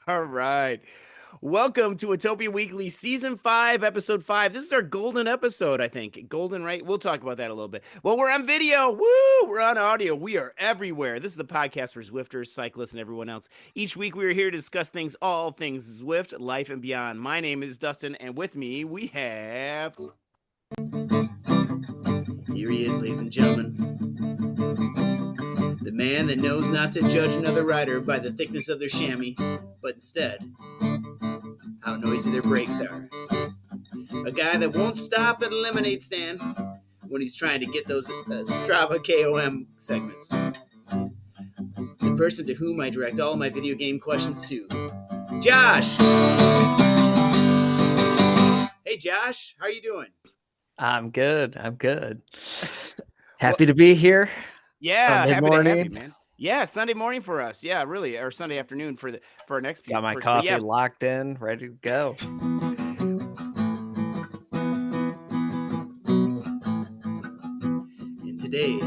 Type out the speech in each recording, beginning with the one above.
All right. Welcome to Watopian Weekly, Season 5, Episode 5. This is our golden episode, I think. Golden, right? We'll talk about that a little bit. Well, we're on video. Woo! We're on audio. We are everywhere. This is the podcast for Zwifters, cyclists, and everyone else. Each week, we are here to discuss things, all things Zwift, life, and beyond. My name is Dustin, and with me, we have... Here he is, ladies and gentlemen. The man that knows not to judge another rider by the thickness of their chamois, but instead, how noisy their brakes are. A guy that won't stop at a lemonade stand when he's trying to get those Strava KOM segments. The person to whom I direct all my video game questions to. Josh! Hey Josh, how are you doing? I'm good. Happy to be here. Yeah, Sunday happy morning. to have you, man. Yeah, Sunday morning for us. Yeah, really, or Sunday afternoon for our next. Got my coffee locked in, ready to go. And today,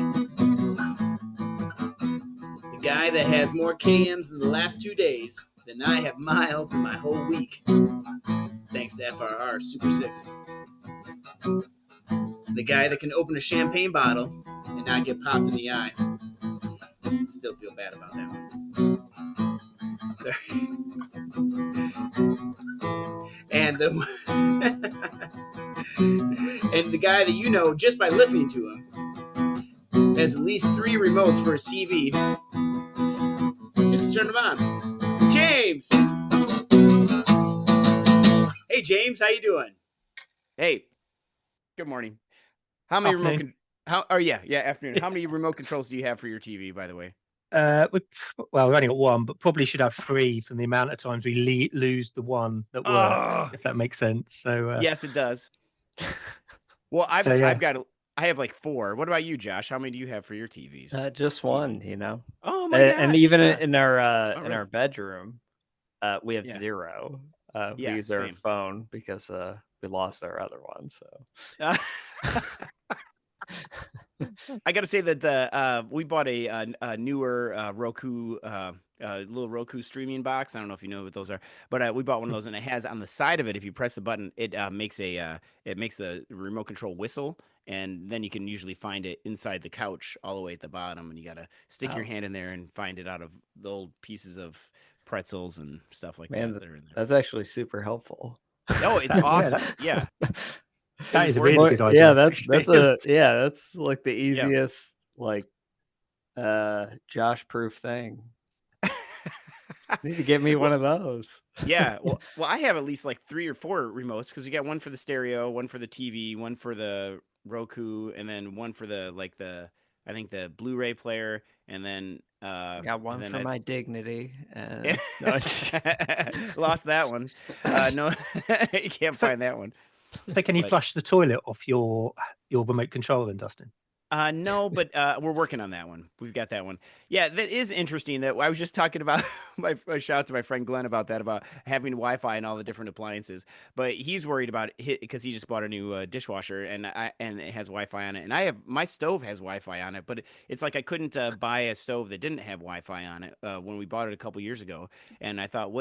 the guy that has more KMs in the last 2 days than I have miles in my whole week, thanks to FRR Super 6. The guy that can open a champagne bottle and not get popped in the eye. Still feel bad about that one. Sorry. And the guy that you know just by listening to him has at least 3 remotes for his TV. Just turn them on. James! Hey James, how you doing? Hey. Good morning. How many afternoon. Afternoon. How many remote controls do you have for your TV, by the way? We've only got one, but probably should have 3 from the amount of times we lose the one that works, if that makes sense. So yes, it does. Well, I have like 4. What about you, Josh? How many do you have for your TVs? Just one, you know. Oh my gosh! And even in our bedroom, we have 0. We use our phone because we lost our other one. So I got to say that we bought a newer Roku, little Roku streaming box. I don't know if you know what those are, but we bought one of those, and it has on the side of it, if you press the button, it makes the remote control whistle, and then you can usually find it inside the couch all the way at the bottom, and you got to stick your hand in there and find it out of the old pieces of pretzels and stuff like that. That are in there. That's actually super helpful. Oh, it's awesome! Yeah. That is a really good idea. Yeah, that's like the easiest Josh proof thing. Need to get me one of those. Yeah, well, I have at least like 3 or 4 remotes because you got one for the stereo, one for the TV, one for the Roku, and then one for the I think the Blu-ray player, and then got one for my dignity. And lost that one. No, you can't find that one. So can you flush the toilet off your remote control then, Dustin? No, but we're working on that one. We've got that one. Yeah, that is interesting. That I was just talking about. My shout out to my friend Glenn about that, about having Wi-Fi and all the different appliances. But he's worried about it because he just bought a new dishwasher and it has Wi-Fi on it. And my stove has Wi-Fi on it, but it's like I couldn't buy a stove that didn't have Wi-Fi on it when we bought it a couple years ago. And I thought,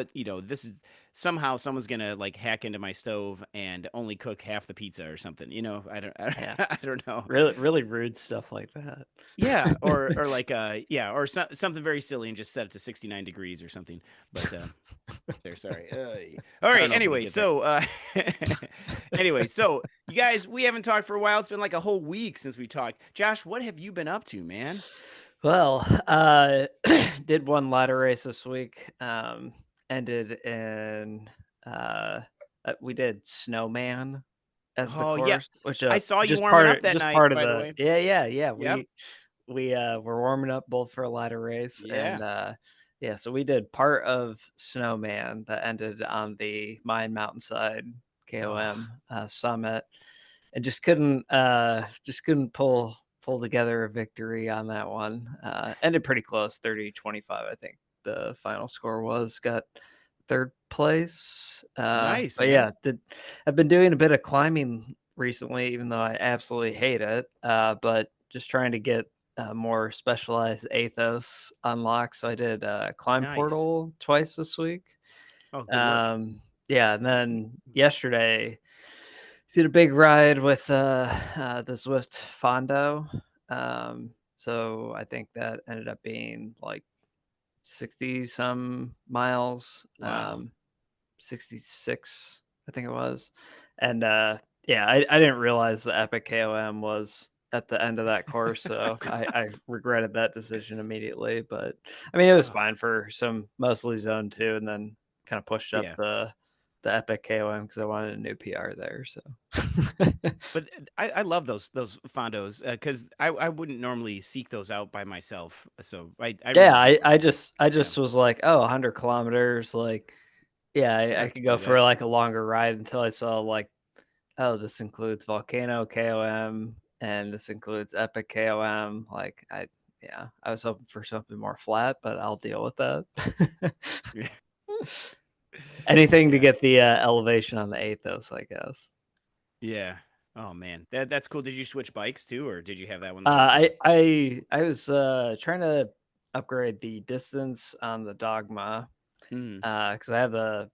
this is somehow someone's gonna like hack into my stove and only cook half the pizza or something. I don't know. Really rude stuff like that. Yeah, or something very silly and just set it to 69 degrees or something. But there, sorry. All right. Anyway, so you guys, we haven't talked for a while. It's been like a whole week since we talked. Josh, what have you been up to, man? Well, did one ladder race this week. Ended in we did Snowman as the course, which I saw you warming up that night. By the way, yeah. We were warming up both for a ladder race, and so we did part of Snowman that ended on the Mayan Mountainside KOM summit, and just couldn't pull together a victory on that one. Ended pretty close, 30-25, I think the final score was. Got 3rd place. Nice. But man. I've been doing a bit of climbing recently, even though I absolutely hate it. But just trying to get more specialized Athos unlocked. So I did Climb Portal twice this week. Oh, good work. Yeah, and then yesterday did a big ride with the Zwift Fondo. So I think that ended up being like 60 some miles. Wow. 66, I think it was. And yeah, I didn't realize the Epic KOM was at the end of that course, so I regretted that decision immediately. But I mean, it was fine for some mostly zone 2, and then kind of pushed up the Epic KOM because I wanted a new PR there. So But I love those fondos because I wouldn't normally seek those out by myself. So I yeah, really I just was like, oh, 100 kilometers, like, yeah, I could go for like a longer ride until I saw like, oh, this includes Volcano KOM and this includes Epic KOM. Like, I was hoping for something more flat, but I'll deal with that. Anything to get the elevation on the Athos, I guess. Yeah. Oh man, that's cool. Did you switch bikes too, or did you have that one? I was trying to upgrade the distance on the Dogma because I have the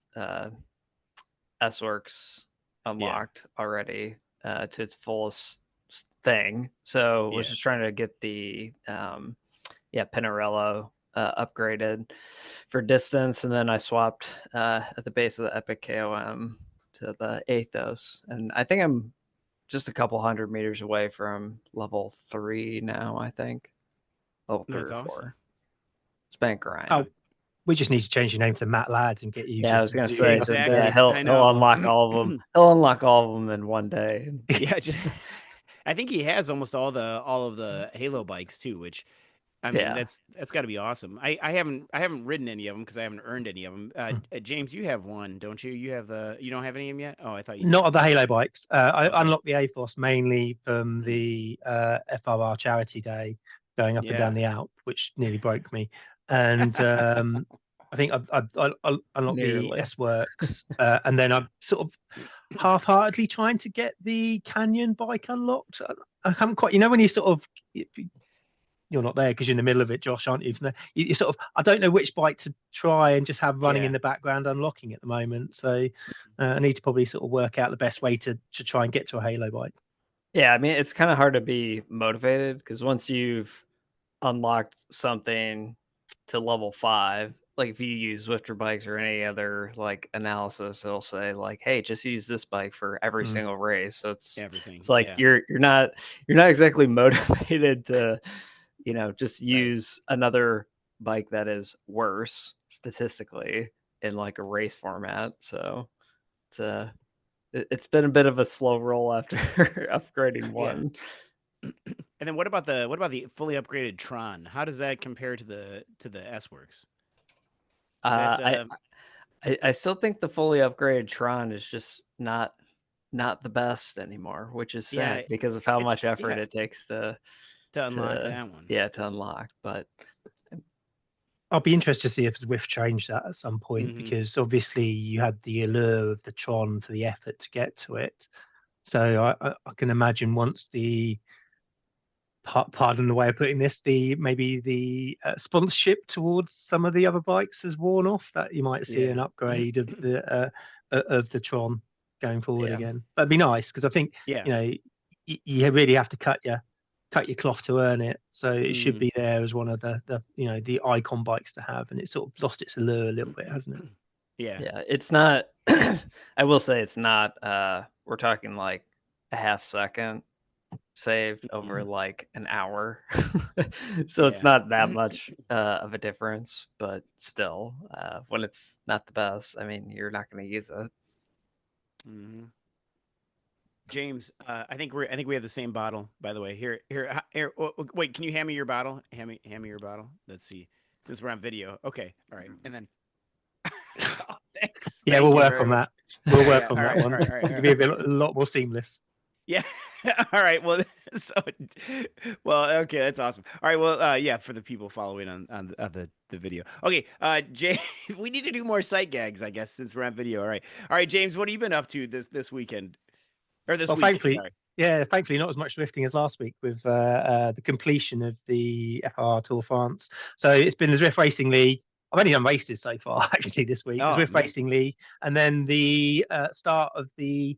S-Works unlocked already to its fullest thing. So was just trying to get the Pinarello upgraded for distance, and then I swapped at the base of the Epic KOM to the Athos, and I think I'm just a couple 100 meters away from level 3 now. I think level 3 or 4. Awesome. It's been grind. Oh, we just need to change your name to Matt Ladd and get you. Yeah, I was gonna say exactly. He'll unlock all of them. He'll unlock all of them in one day. Yeah, I think he has almost all of the Halo bikes too, which I mean that's got to be awesome. I haven't ridden any of them because I haven't earned any of them. James, you have one, don't you? You don't have any of them yet? Oh, I thought you did. Not of the Halo bikes. I unlocked the Athos mainly from the FRR charity day, going up and down the Alp, which nearly broke me. And I think I unlocked the S-Works, and then I'm sort of half-heartedly trying to get the Canyon bike unlocked. I haven't quite, when you sort of, you're not there because you're in the middle of it, Josh, aren't you? You sort of, I don't know which bike to try and just have running in the background unlocking at the moment. So I need to probably sort of work out the best way to try and get to a Halo bike. Yeah, I mean, it's kind of hard to be motivated because once you've unlocked something to level 5, like if you use Zwifter bikes or any other like analysis, it'll say like, hey, just use this bike for every single race. So it's everything. It's like you're not exactly motivated to just use another bike that is worse statistically in like a race format. So it's been a bit of a slow roll after upgrading one. And then what about the fully upgraded Tron? How does that compare to the S-Works? I still think the fully upgraded Tron is just not the best anymore, which is sad because of how much effort it takes to unlock that one. Yeah, to unlock. But I'll be interested to see if Zwift changed that at some point, because obviously you had the allure of the Tron for the effort to get to it. So I can imagine once the, pardon the way of putting this, maybe the sponsorship towards some of the other bikes has worn off, that you might see an upgrade of the Tron going forward again. That'd be nice, because I think you really have to cut your cloth to earn it. So it should be there as one of the icon bikes to have, and it sort of lost its allure a little bit, hasn't it? Yeah, it's not. I will say it's not. We're talking like a half second saved over like an hour, so it's not that much of a difference. But still, when it's not the best, I mean, you're not going to use it. James, I think we have the same bottle. By the way, here. Wait, can you hand me your bottle? Hand me your bottle. Let's see. Since we're on video, okay, all right, and then. Oh, thanks. Yeah, we'll work on that. We'll work on that one. All right. It'll be a lot more seamless. Yeah. All right. Well, okay, that's awesome. All right. Well, for the people following on the video. Okay. James, we need to do more sight gags, I guess, since we're on video. All right, James, what have you been up to this weekend? Or this week? Thankfully, sorry. Thankfully not as much lifting as last week with the completion of the FR Tour France. So it's been the Zwift Racing League. I've only done races so far actually this week, the Oh, Zwift man. Racing League, and then the start of the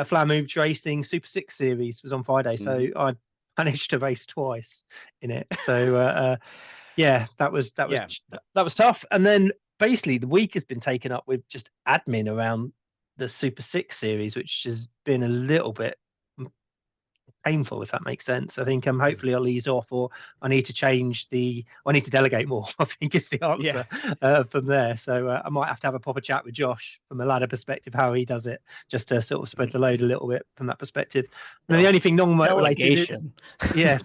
Flower Moon Racing Super Six Series was on Friday, so I managed to race twice in it. So yeah, that was tough. And then basically the week has been taken up with just admin around the Super Six Series, which has been a little bit painful, if that makes sense. I think hopefully I'll ease off, or I need to I need to delegate more, I think is the answer from there. So I might have to have a proper chat with Josh from a ladder perspective, how he does it, just to sort of spread the load a little bit from that perspective. And the only thing non-motor related, yeah,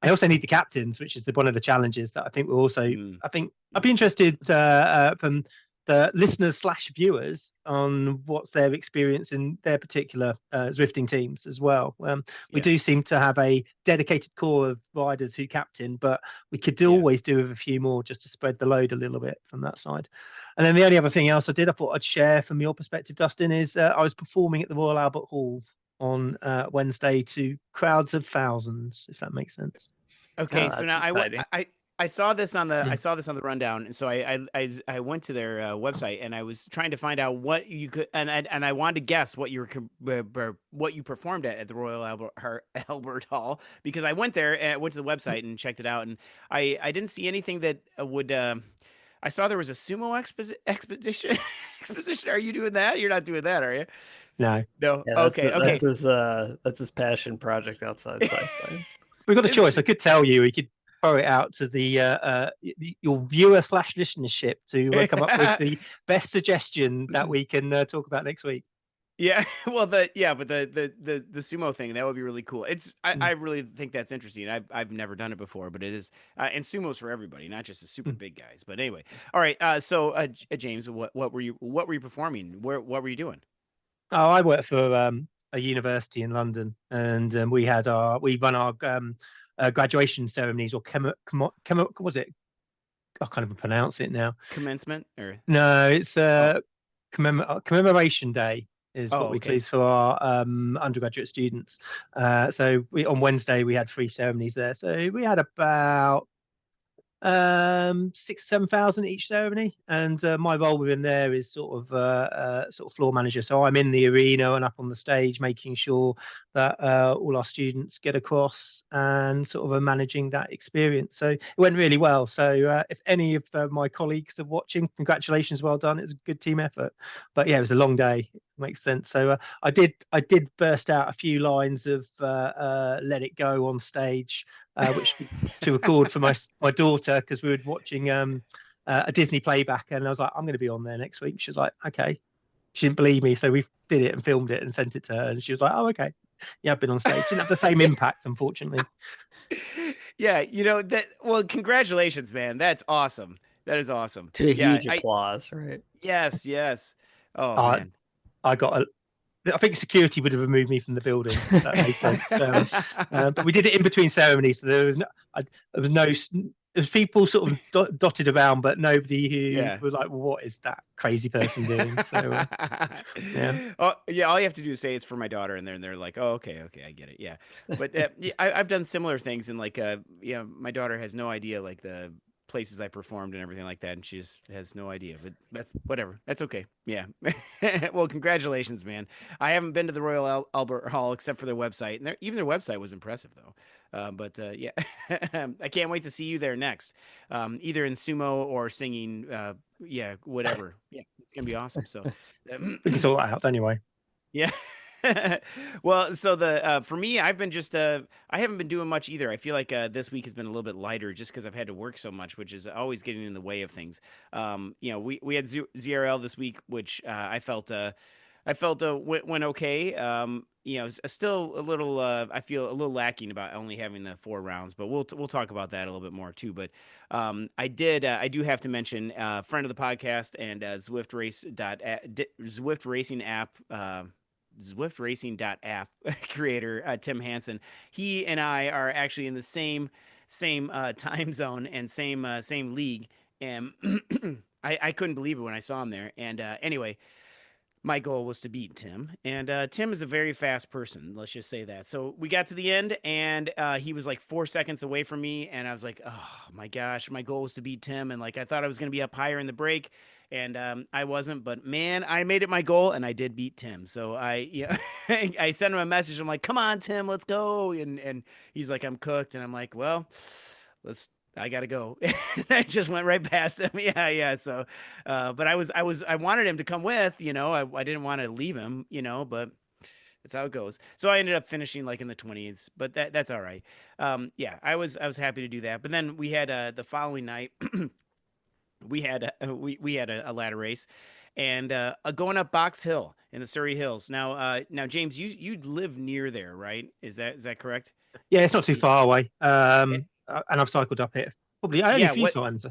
I also need the captains, which is one of the challenges that I think we're also, I think I'd be interested from the listeners / viewers on what's their experience in their particular Zwifting teams as well. We do seem to have a dedicated core of riders who captain, but we could always do with a few more just to spread the load a little bit from that side. And then the only other thing else I thought I'd share from your perspective, Dustin, is I was performing at the Royal Albert Hall on Wednesday to crowds of thousands, if that makes sense. Okay, so now I saw this on the rundown, and so I went to their website and I was trying to find out what you could, and I wanted to guess what you performed at the Royal Albert Hall, because I went there and went to the website and checked it out, and I didn't see anything that would. I saw there was a sumo expedition. Are you doing that? You're not doing that, are you? No. Yeah, okay. That's his passion project outside cycling. We've got a choice. I could tell you, we could throw it out to your viewer / listenership to come up with the best suggestion that we can talk about next week. Yeah, well, but the sumo thing, that would be really cool. I really think that's interesting. I've never done it before, but it is, and sumo's for everybody, not just the super big guys. But anyway, all right. So James, what were you performing? What were you doing? Oh, I work for a university in London, and we run our graduation ceremonies, or was it? I can't even pronounce it now. Commencement, or no, it's commemoration day is what we call it for our undergraduate students. So on Wednesday we had 3 ceremonies there. So we had about 6,000-7,000 each ceremony, and my role within there is sort of floor manager. So I'm in the arena and up on the stage, making sure that all our students get across and sort of managing that experience. So it went really well. So if any of my colleagues are watching, congratulations, well done. It was a good team effort. But yeah, it was a long day. Makes sense. So I did burst out a few lines of "Let It Go" on stage, which to record for my daughter, because we were watching a Disney playback, and I was like, I'm going to be on there next week. She was like, okay. She didn't believe me, so we did it and filmed it and sent it to her, and she was like, oh, okay. Yeah, I've been on stage. Didn't have the same impact, unfortunately. Yeah, that. Well, congratulations, man. That's awesome. That is awesome. To a huge applause, right? Yes. Oh man. I think security would have removed me from the building, if that makes sense. But we did it in between ceremonies, so there was people sort of dotted around, but nobody who was like, well, what is that crazy person doing? So yeah. Oh yeah, all you have to do is say it's for my daughter, and they're like, oh, okay, I get it. Yeah. But I've done similar things, and like my daughter has no idea like the places I performed and everything like that, and she just has no idea. But that's whatever. That's okay. Yeah. Well, congratulations, man. I haven't been to the Royal Albert Hall except for their website, and even their website was impressive though. But yeah, I can't wait to see you there next, either in sumo or singing. Yeah, whatever. Yeah, it's gonna be awesome. So we can sort that out anyway. Yeah. Well, so for me, I've been I haven't been doing much either. I feel like this week has been a little bit lighter just because I've had to work so much, which is always getting in the way of things. We had ZRL this week, which I felt went okay. Still a little. I feel a little lacking about only having the 4 rounds, but we'll talk about that a little bit more too. But I do have to mention friend of the podcast and Zwift Racing app. Zwiftracing.app creator Tim Hansen. He and I are actually in the same time zone and same league, and I couldn't believe it when I saw him there. And anyway, my goal was to beat Tim, and Tim is a very fast person. Let's just say that. So we got to the end, and he was like 4 seconds away from me, and I was like, "Oh my gosh, my goal was to beat Tim," and like I thought I was going to be up higher in the break, and I wasn't. But man, I made it my goal, and I did beat Tim. So I sent him a message. I'm like, "Come on, Tim, let's go," and he's like, "I'm cooked," and I'm like, "Well, let's." I gotta go. I just went right past him. Yeah. So, but I wanted him to come with, I didn't want to leave him, but that's how it goes. So I ended up finishing like in the 20s, but that's all right. Yeah, I was happy to do that. But then we had the following night, we had a ladder race, and going up Box Hill in the Surrey Hills. Now James, you live near there, right? Is that correct? Yeah, it's not too Y- far away. eh, And I've cycled up it probably only a Yeah. few What? times.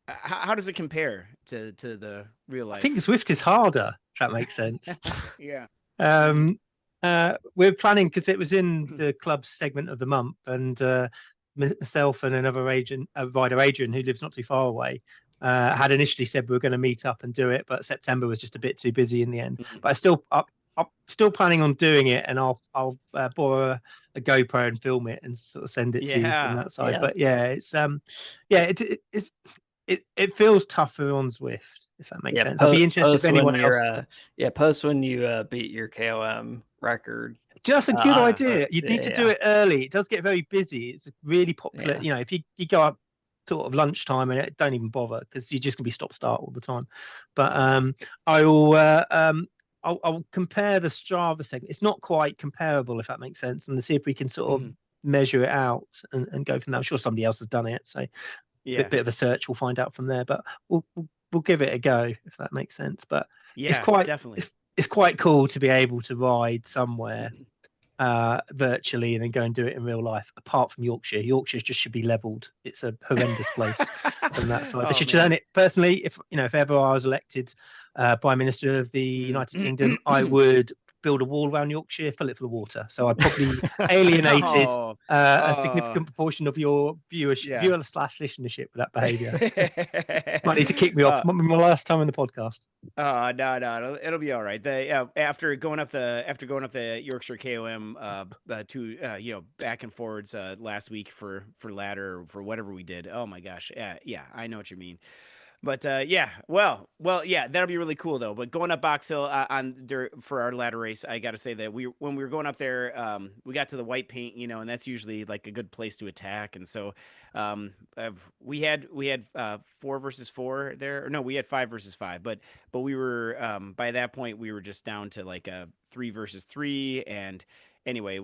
How does it compare to the real I think life? the Zwift is harder, if that makes sense. Yeah. Hmm. Um, we're planning because it was in the club segment of the month, and myself and another agent, rider Adrian, who lives not too far away, had initially said we were going to meet up and do it, but September was just a bit too busy in the end. But I'm still planning on doing it, and I'll borrow a GoPro and film it and sort of send it to you from Yeah. that side. Yeah. But yeah, it feels tougher on Zwift, if that makes sense. I'd be interested if Post when anyone else. post when you beat your KOM record. Just a good idea. You'd need to do Yeah. it early. It does get very busy. It's really popular. Yeah. You know, if you go up sort of lunchtime and don't even bother because you're just gonna be stop start all the time. But I will I'll compare the Strava segment. It's not quite comparable, if that makes sense, and see if we can sort of Mhm. measure it out and go from there. I'm sure somebody else has done it, so Yeah. bit of a search, we'll find out from there. But we'll give it a go if that makes sense. But it's Yeah, quite definitely. it's quite cool to be able to ride somewhere Mhm. virtually and then go and do it in real life. Apart from Yorkshire, Yorkshire just should be leveled. It's a horrendous place from that side. They Oh should turn man. it. Personally, if ever I was elected Prime Minister of the United Kingdom, I Mm. would build a wall around Yorkshire, fill it full of water. So I probably alienated Oh. a Oh. significant proportion of your Yeah. viewer/listenership with that behaviour. Might need to kick me off. uh, Might be my last time in the podcast. no, it'll be all right. After going up the Yorkshire KOM, back and forwards last week for ladder or for whatever we did. Oh my gosh, yeah, I know what you mean. But yeah, well, yeah, that'll be really cool though. But going up Box Hill for our ladder race, I got to say that when we were going up there, we got to the white paint, and that's usually like a good place to attack. And so, we had 4 versus 4 there. Or no, we had 5 versus 5. But we were by that point we were just down to like a 3 versus 3. And anyway,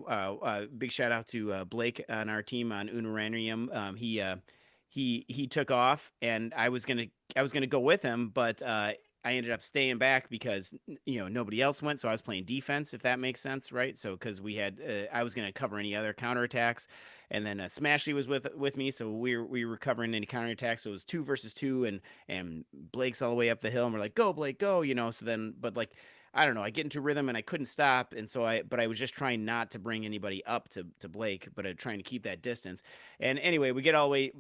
big shout out to Blake on our team on Uniranium. He took off, and I was gonna go with him, but I ended up staying back because nobody else went, so I was playing defense, if that makes sense, right? So because I was gonna cover any other counterattacks, and then Smashy was with me, so we were covering any counterattacks. So it was 2 versus 2, and Blake's all the way up the hill, and we're like, go Blake, go, So then, but like, I don't know. I get into rhythm and I couldn't stop, and so I was just trying not to bring anybody up to Blake, but trying to keep that distance. And anyway, we get all the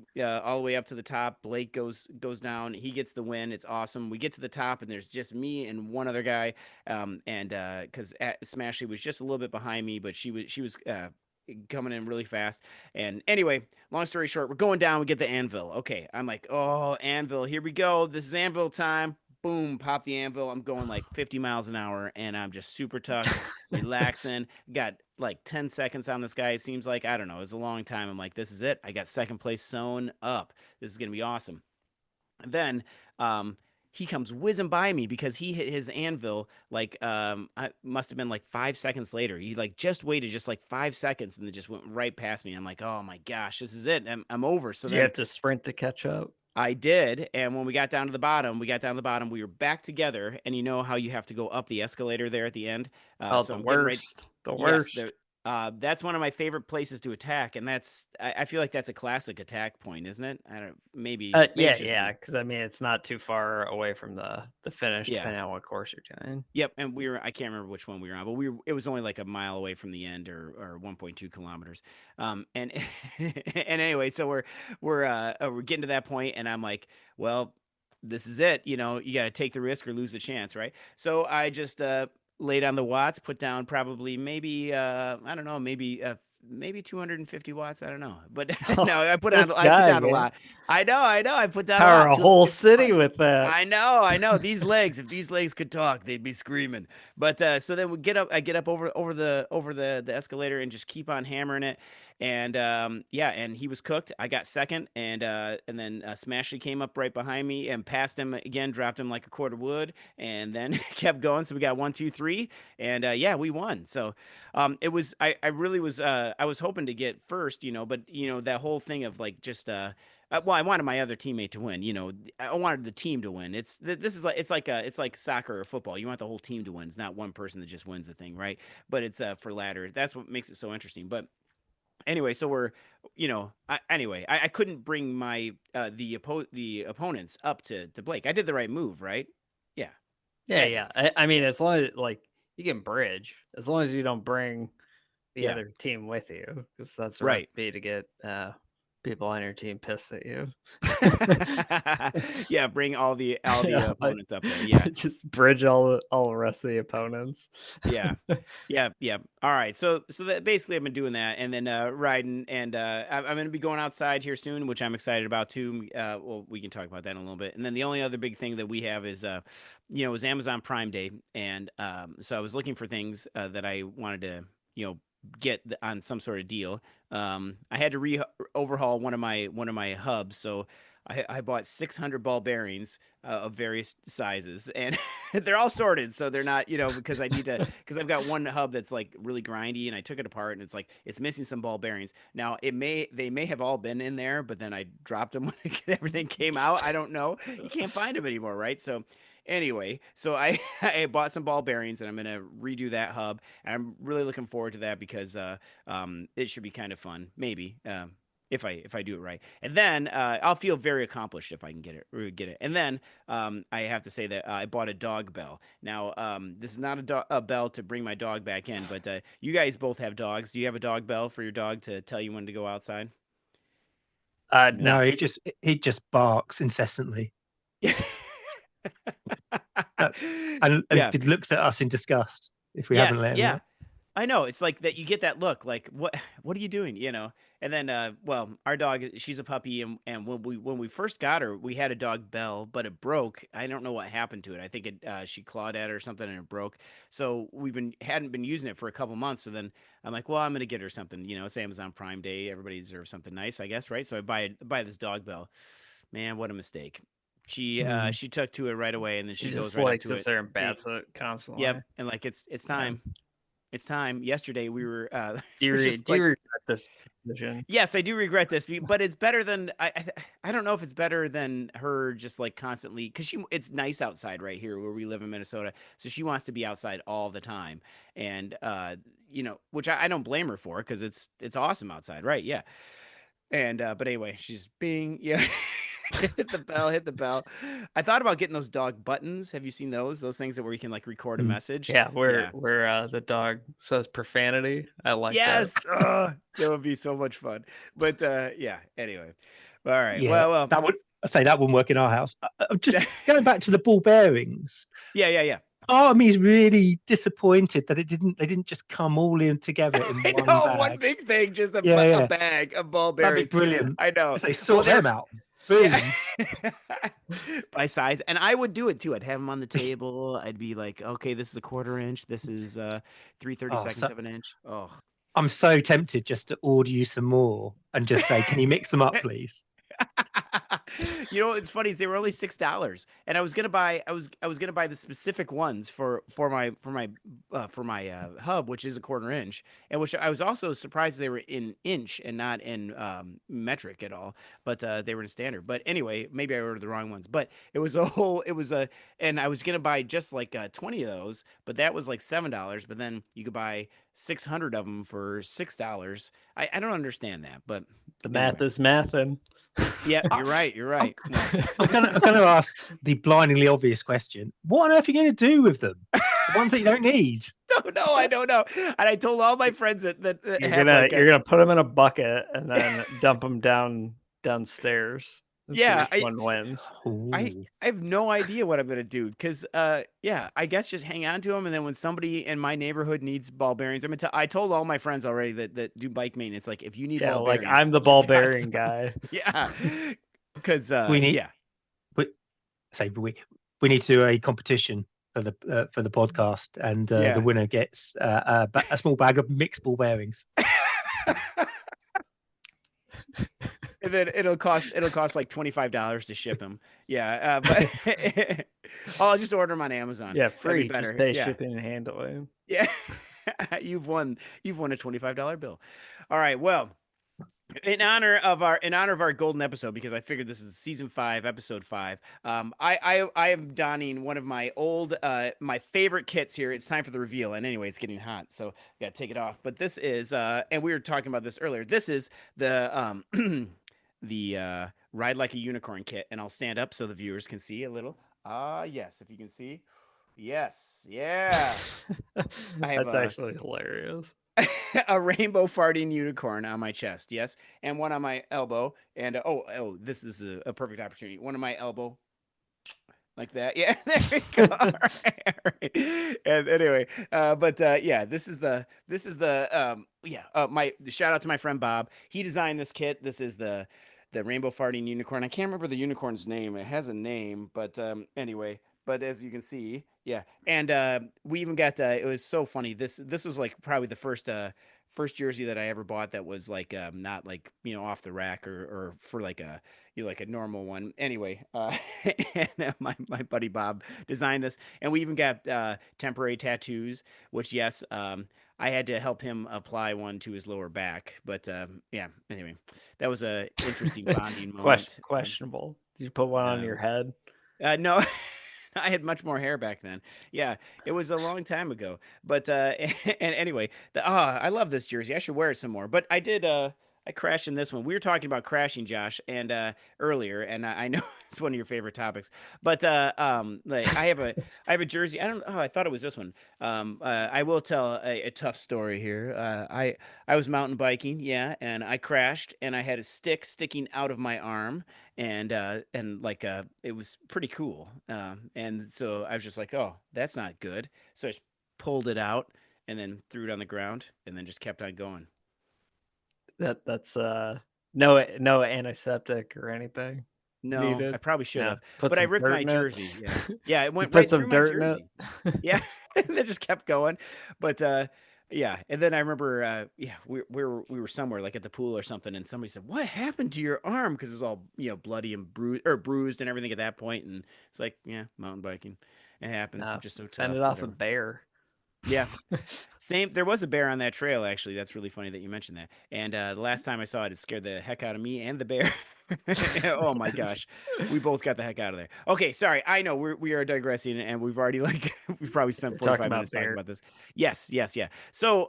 way up to the top. Blake goes down. He gets the win. It's awesome. We get to the top, and there's just me and one other guy. And because Smashy was just a little bit behind me, but she was coming in really fast. And anyway, long story short, we're going down. We get the anvil. Okay, I'm like, oh, anvil, here we go. This is anvil time. Boom, pop the anvil. I'm going like 50 miles an hour, and I'm just super tucked, relaxing. Got like 10 seconds on this guy. It seems like, I don't know, it was a long time. I'm like, this is it. I got second place sewn up. This is going to be awesome. And then he comes whizzing by me because he hit his anvil like I must have been like 5 seconds later. He like just waited just like 5 seconds and then just went right past me. And I'm like, oh my gosh, this is it. I'm over. So Do you then have to sprint to catch up? I did, and when we got down to the bottom, we were back together, and you know how you have to go up the escalator there at the end. Oh, So the I'm getting ready. worst. The Yes, worst. that's one of my favorite places to attack, and I feel like that's a classic attack point, isn't it? I don't maybe it's just Yeah, me. because I mean it's not too far away from the finish, Yeah. depending on what course you're doing. Yep, and I can't remember which one we were on, but it was only like a mile away from the end or 1.2 kilometers. And and anyway, so we're getting to that point, and I'm like, well, this is it. You know, you got to take the risk or lose the chance, right? So I just laid on the watts, put down probably maybe I don't know, maybe 250 watts. I don't know, but no, I put down a lot. I know. I put down power a lot. A whole city with that. I know. These legs, if these legs could talk, they'd be screaming. But so then I get up over the escalator and just keep on hammering it. And and he was cooked. I got second, and then Smashy came up right behind me and passed him again, dropped him like a quart of wood, and then kept going. So we got 1, 2, 3, and we won. So it was I really was I was hoping to get first, but that whole thing of like just well, I wanted my other teammate to win. I wanted the team to win. This is like it's like soccer or football. You want the whole team to win. It's not one person that just wins the thing, right? But it's for ladder. That's what makes it so interesting. But anyway, so we're I couldn't bring my the opponents up to Blake. I did the right move, right? Yeah. I mean, as long as like you can bridge, as long as you don't bring the other team with you, because that's the recipe to get people on your team pissed at you. Yeah, bring all the opponents up there. Yeah, just bridge all the rest of the opponents. Yeah. All right, so that basically I've been doing that, and then riding, and I'm going to be going outside here soon, which I'm excited about too. Well, we can talk about that in a little bit, and then the only other big thing that we have is is Amazon Prime Day, and so I was looking for things that I wanted to get on some sort of deal. I had to overhaul one of my hubs, so I bought 600 ball bearings of various sizes, and they're all sorted, so they're not because I need to, because I've got one hub that's like really grindy, and I took it apart, and it's like it's missing some ball bearings. Now they may have all been in there, but then I dropped them when everything came out. I don't know. You can't find them anymore, right? So anyway, so I bought some ball bearings, and I'm going to redo that hub. And I'm really looking forward to that because it should be kind of fun, maybe, if I do it right. And then I'll feel very accomplished if I can get it. And then I have to say that I bought a dog bell. Now, this is not a bell to bring my dog back in, but you guys both have dogs. Do you have a dog bell for your dog to tell you when to go outside? No, he just barks incessantly. And it looks at us in disgust if we haven't let him. I know, it's like that. You get that look, like what are you doing? And then well, our dog, she's a puppy, and when we first got her, we had a dog bell, but it broke. I don't know what happened to it. I think she clawed at it or something, and it broke. So hadn't been using it for a couple months. So then I'm like, well, I'm gonna get her something. It's Amazon Prime Day. Everybody deserves something nice, I guess, right? So I buy this dog bell. Man, what a mistake. She took to it right away, and then she goes right up to it. There and bats it constantly. Yep, and like it's time. Yeah. It's time. Yesterday we were. Do you regret this decision? Yes, I do regret this, but it's better than I don't know if it's better than her just like constantly, because it's nice outside right here where we live in Minnesota, so she wants to be outside all the time, and which I don't blame her for, because it's awesome outside, right? Yeah, and but anyway, she's being hit the bell. I thought about getting those dog buttons. Have you seen those things where you can like record a message? Yeah, where the dog says profanity. I like that. That would be so much fun. But anyway. All right. Yeah, well, that wouldn't work in our house. Just going back to the ball bearings. Yeah. Oh, I mean, he's really disappointed that they didn't just come all in together in one bag. One big thing, just a bag of ball bearings. That'd be brilliant. I know. They sort them out. Boom. Yeah. By size, and I would do it too. I'd have them on the table. I'd be like, okay, this is a 1/4 inch. This is 3/32 of an inch. Oh, I'm so tempted just to order you some more and just say, can you mix them up, please? It's funny. They were only $6, and I was gonna buy the specific ones for my hub, which is a 1/4 inch, and which I was also surprised they were in inch and not in metric at all. But they were in standard. But anyway, maybe I ordered the wrong ones. But it was and I was gonna buy just like 20 of those, but that was like $7. But then you could buy 600 of them for $6. I don't understand that, but the math is mathin'. Yeah, you're right. I'm gonna ask the blindingly obvious question. What on earth are you gonna do with them? The ones that you don't need. I don't know. And I told all my friends that you're gonna put them in a bucket and then dump them downstairs. Let's see which one wins. I have no idea what I'm gonna do because I guess just hang on to them, and then when somebody in my neighborhood needs ball bearings, I told all my friends already that do bike maintenance, like if you need ball bearings, I'm the ball bearing guy. Yeah, because we need we need to do a competition for the podcast, and the winner gets a small bag of mixed ball bearings. And then it'll cost like $25 to ship them. Yeah, but I'll just order them on Amazon. Yeah, free. Better. Just pay shipping and handling. Yeah, you've won a $25 bill. All right, well, in honor of our golden episode, because I figured this is season 5, episode 5. I am donning one of my old my favorite kits here. It's time for the reveal, and anyway, it's getting hot, so I gotta take it off. But this is and we were talking about this earlier. This is the the Ride Like a Unicorn kit, and I'll stand up so the viewers can see a little. Yes, if you can see. Yes, yeah. That's actually hilarious. A rainbow farting unicorn on my chest, yes, and one on my elbow, and this is a perfect opportunity. One on my elbow, like that. Yeah, there we go. All right. And anyway, this is the shout out to my friend Bob. He designed this kit. This is the rainbow farting unicorn. I can't remember the unicorn's name. It has a name, but anyway. But as you can see, and we even got it was so funny. This was like probably the first jersey that I ever bought that was like not like off the rack or for like a like a normal one. Anyway, and my buddy Bob designed this, and we even got temporary tattoos, which I had to help him apply one to his lower back. But anyway, that was a interesting bonding moment. Questionable. Did you put one on your head? No. I had much more hair back then. Yeah, it was a long time ago. But and anyway, I love this jersey. I should wear it some more. But I did. I crashed in this one. We were talking about crashing, Josh, and earlier, and I know it's one of your favorite topics. But like I have a jersey. I thought it was this one. I will tell a tough story here. I was mountain biking, and I crashed, and I had a stick sticking out of my arm, and like it was pretty cool. And so I was just like, oh, that's not good. So I just pulled it out and then threw it on the ground, and then just kept on going. That's no antiseptic or anything. No, needed. I probably should have, but I ripped my jersey. Yeah, it went right right through my dirt jersey. Yeah, and it just kept going. But and then I remember, we were somewhere like at the pool or something, and somebody said, "What happened to your arm?" Because it was all bloody and bruised and everything at that point. And it's like, mountain biking, it happens. I'm just so tough. Ended off a bear. Yeah, same. There was a bear on that trail, actually. That's really funny that you mentioned that. And the last time I saw it, it scared the heck out of me and the bear. Oh my gosh, we both got the heck out of there. Okay, sorry. I know we are digressing, and we've already we've probably spent 45 minutes talking about this. Yes. So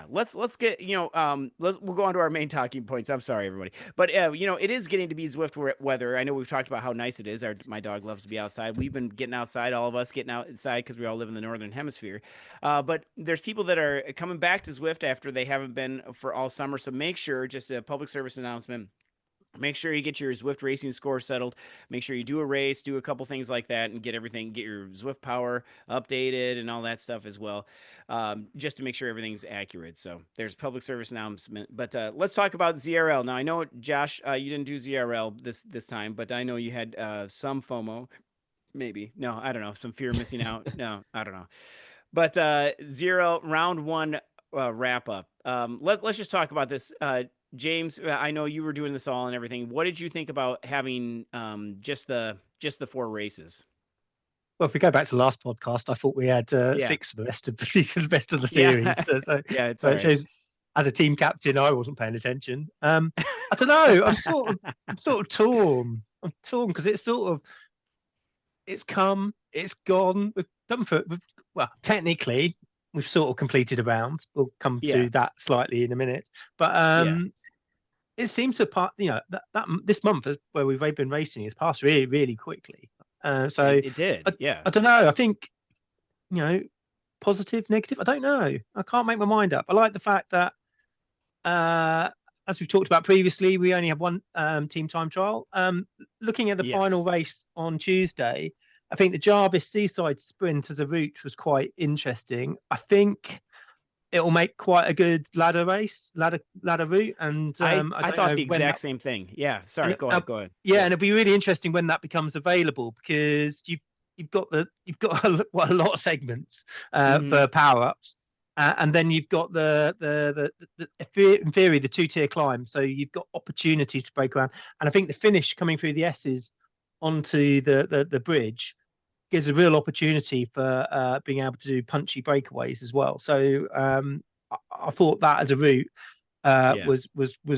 let's get we'll go on to our main talking points. I'm sorry, everybody, but it is getting to be Zwift weather. I know we've talked about how nice it is. My dog loves to be outside. We've been getting outside, all of us getting outside because we all live in the northern hemisphere. But there's people that are coming back to Zwift after they haven't been for all summer. So make sure, just a public service announcement, make sure you get your Zwift racing score settled. Make sure you do a race, do a couple things like that, and get your Zwift power updated and all that stuff as well, just to make sure everything's accurate. So there's public service announcement. But let's talk about ZRL. Now, I know, Josh, you didn't do ZRL this time, but I know you had some FOMO. Maybe. No, I don't know. Some fear of missing out. No, I don't know. But ZRL round 1 wrap up. Let's just talk about this. James, I know you were doing this all and everything. What did you think about having just the 4 races? Well, if we go back to the last podcast, I thought we had 6 for the rest of the series. Yeah. So it shows, as a team captain, I wasn't paying attention. I don't know. I'm sort of torn. I'm torn because it's come, it's gone. We've done technically we've sort of completed a round. We'll come to that slightly in a minute. But it seems to that this month where we've been racing has passed really, really quickly. So it did. I don't know. I think positive, negative. I don't know. I can't make my mind up. I like the fact that as we've talked about previously, we only have one team time trial. Looking at the final race on Tuesday, I think the Jarvis Seaside Sprint as a route was quite interesting. I think it will make quite a good ladder route. And I thought the exact same thing. Yeah, sorry, go ahead. Yeah, and it'll be really interesting when that becomes available, because you've got a lot of segments for power ups. And then you've got the in theory the 2-tier climb, so you've got opportunities to break around. And I think the finish coming through the S's onto the bridge gives a real opportunity for being able to do punchy breakaways as well. So I thought that as a route was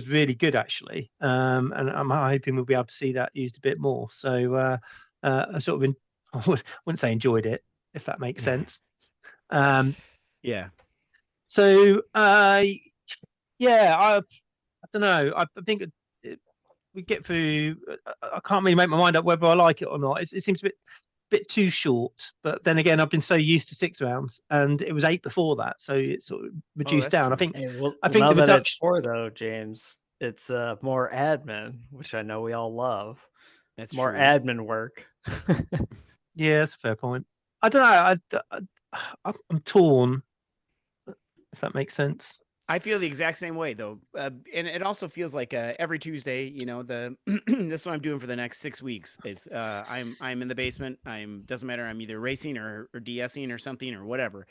really good, actually, and I'm hoping we'll be able to see that used a bit more. So I sort of I wouldn't say enjoyed it, if that makes sense. Yeah. So, I don't know. I think we get through. I can't really make my mind up whether I like it or not. It seems a bit too short. But then again, I've been so used to 6 rounds, and it was 8 before that, so it's sort of reduced down. True. I think. I think the reduction. It's 4 though, James. It's more admin, which I know we all love. That's more true. admin work. Yeah, that's a fair point. I don't know. I'm torn, if that makes sense. I feel the exact same way, though, and it also feels like every Tuesday, this is what I'm doing for the next 6 weeks. It's I'm in the basement. Doesn't matter. I'm either racing or DSing or something or whatever.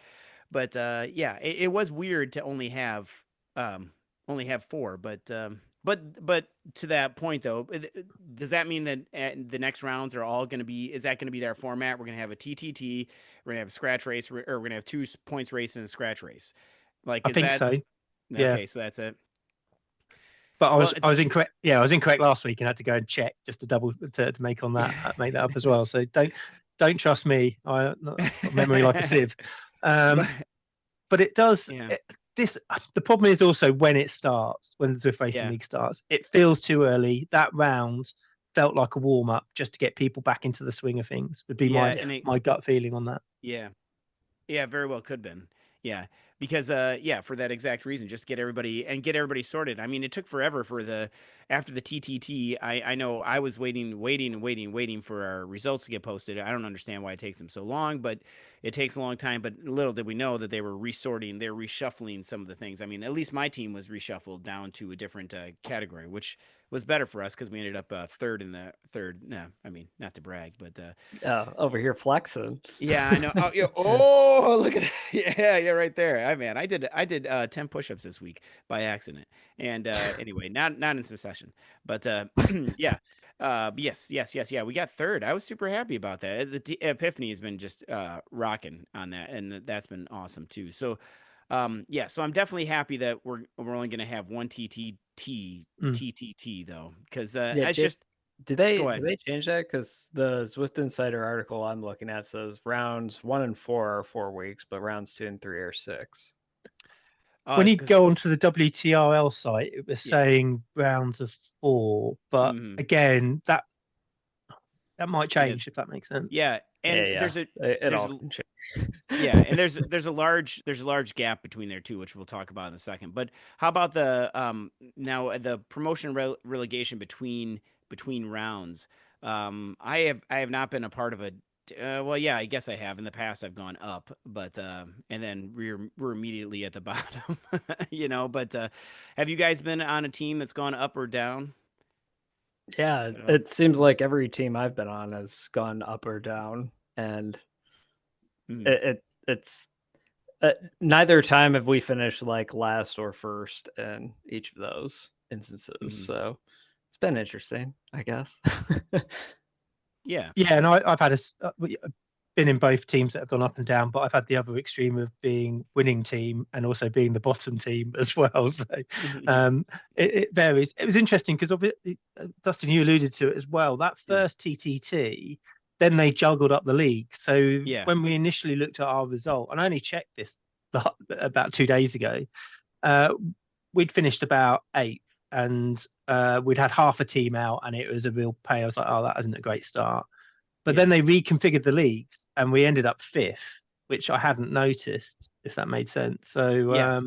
But it was weird to only have 4. But to that point, though, does that mean that the next rounds are all going to be? Is that going to be their format? We're going to have a TTT. We're going to have a scratch race, or we're going to have 2 points race and a scratch race. Like, I think so. Okay, yeah. So that's it. But I was incorrect. Yeah, I was incorrect last week and had to go and check just to make on that make that up as well. So don't trust me. I memory like a sieve. But it does. Yeah. The problem is also when it starts, when the Zwift Racing League starts, it feels too early. That round felt like a warm up just to get people back into the swing of things. Would be my gut feeling on that. Yeah, very well could have been. Yeah, because for that exact reason, just get everybody sorted. I mean, it took forever after the TTT. I know I was waiting for our results to get posted. I don't understand why it takes them so long, but it takes a long time. But little did we know that they were reshuffling some of the things. I mean, at least my team was reshuffled down to a different category, which was better for us because we ended up third in the third. No, I mean, not to brag, but over here flexing. Yeah, I know. Oh, look at that. Yeah, right there. I did 10 push-ups this week by accident. And anyway, not in succession. But yes. We got third. I was super happy about that. The Epiphany has been just rocking on that, and that's been awesome too. So so I'm definitely happy that we're only going to have one TTT though, because it's just. Did they change that? Because the Zwift Insider article I'm looking at says rounds 1 and 4 are 4 weeks, but rounds 2 and 3 are 6. When you go onto the WTRL site, it was saying rounds of 4, but again, that might change if that makes sense. Yeah, and there's a large gap between there too, which we'll talk about in a second. But how about the now the promotion relegation between rounds? I have not been a part of a. I guess I have in the past. I've gone up, but and then we're immediately at the bottom, But have you guys been on a team that's gone up or down? Yeah, it seems like every team I've been on has gone up or down, and it's neither time have we finished like last or first in each of those instances. So it's been interesting, I guess. Yeah, and I've had been in both teams that have gone up and down, but I've had the other extreme of being winning team and also being the bottom team as well. So it varies. It was interesting because Dustin, you alluded to it as well. That first TTT, then they juggled up the league. So when we initially looked at our result, and I only checked this about 2 days ago, we'd finished about 8th, and we'd had half a team out, and it was a real pain. I was like, oh, that isn't a great start. But then they reconfigured the leagues, and we ended up 5th. which I hadn't noticed, if that made sense. So Yeah.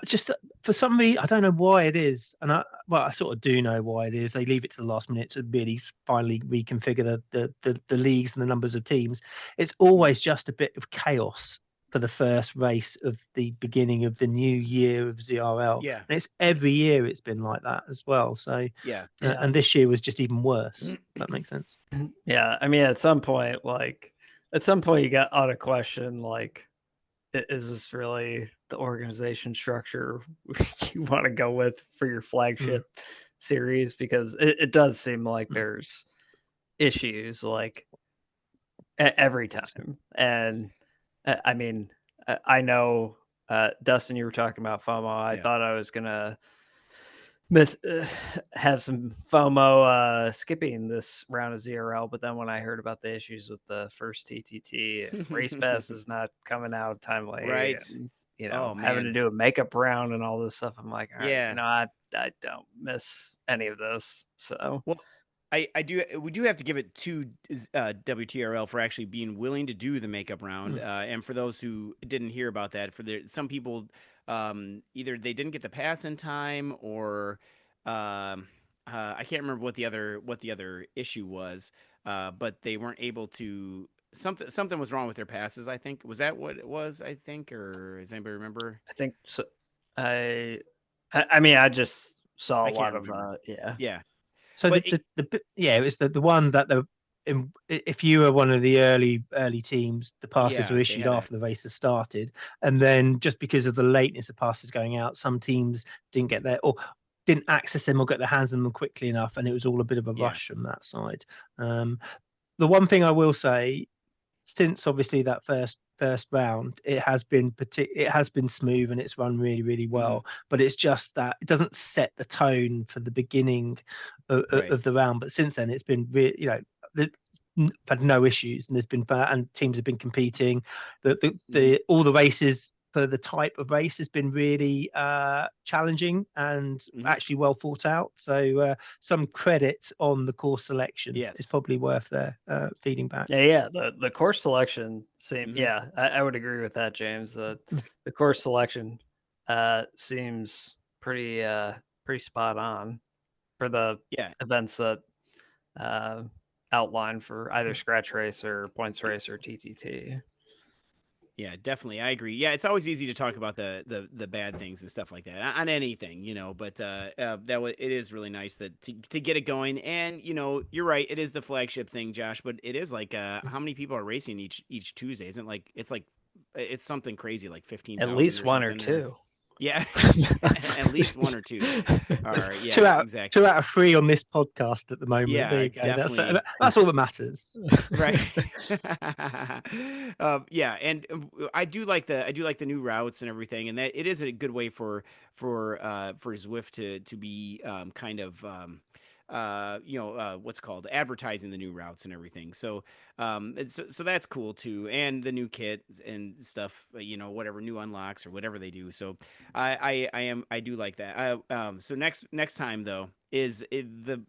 just for some reason, I don't know why it is, and I sort of do know why it is. They leave it to the last minute to really finally reconfigure the leagues and the numbers of teams. It's always just a bit of chaos for the first race of the beginning of the new year of ZRL. Yeah. And it's every year it's been like that as well. So Yeah. and this year was just even worse. If that makes sense. Yeah, I mean, at some point you got out of question, like, is this really the organization structure you want to go with for your flagship series? Because it does seem like there's issues like every time. And I mean, I know, Dustin, you were talking about FOMO. I thought I was gonna have some FOMO skipping this round of ZRL, but then when I heard about the issues with the first TTT, Race Pass is not coming out timely, Right. and, having to do a makeup round and all this stuff, I'm like, all right, I don't miss any of this. So well, we do have to give it to WTRL for actually being willing to do the makeup round, and for those who didn't hear about that, some people either they didn't get the pass in time, or I can't remember what the other issue was, but they weren't able to. Something was wrong with their passes. I think, was that what it was? I think, or does anybody remember? I think so. I mean, I just saw a lot of yeah. So But it was the one that if you were one of the early teams, the passes were issued after the race has started, and then just because of the lateness of passes going out, some teams didn't get there or didn't access them or get their hands on them quickly enough, and it was all a bit of a rush from that side. The one thing I will say, since obviously that first round, it has been smooth and it's run really, really well. But it's just that it doesn't set the tone for the beginning of the round. But since then, it's been really, had no issues, and there's been and teams have been competing. All the races for the type of race has been really challenging and actually well thought out. So some credit on the course selection is probably worth their feeding back. The course selection seemed I would agree with that, James. The course selection seems pretty spot on for the events that outlined for either scratch race or points race or TTT. Yeah, definitely. I agree. Yeah, it's always easy to talk about the bad things and stuff like that on anything, but it is really nice that to get it going. And, you're right. It is the flagship thing, Josh, but it is like how many people are racing each Tuesday? Isn't it's something crazy, like 15,000 at least one or two. Yeah, at least one or two. Yeah, two out of three on this podcast at the moment. Yeah, there you go. Definitely. That's all that matters, right? Yeah, and I do like the new routes and everything, and that it is a good way for Zwift to be kind of what's called advertising the new routes and everything. So so that's cool too, and the new kit and stuff, whatever new unlocks or whatever they do. So I do like that. So next time though is the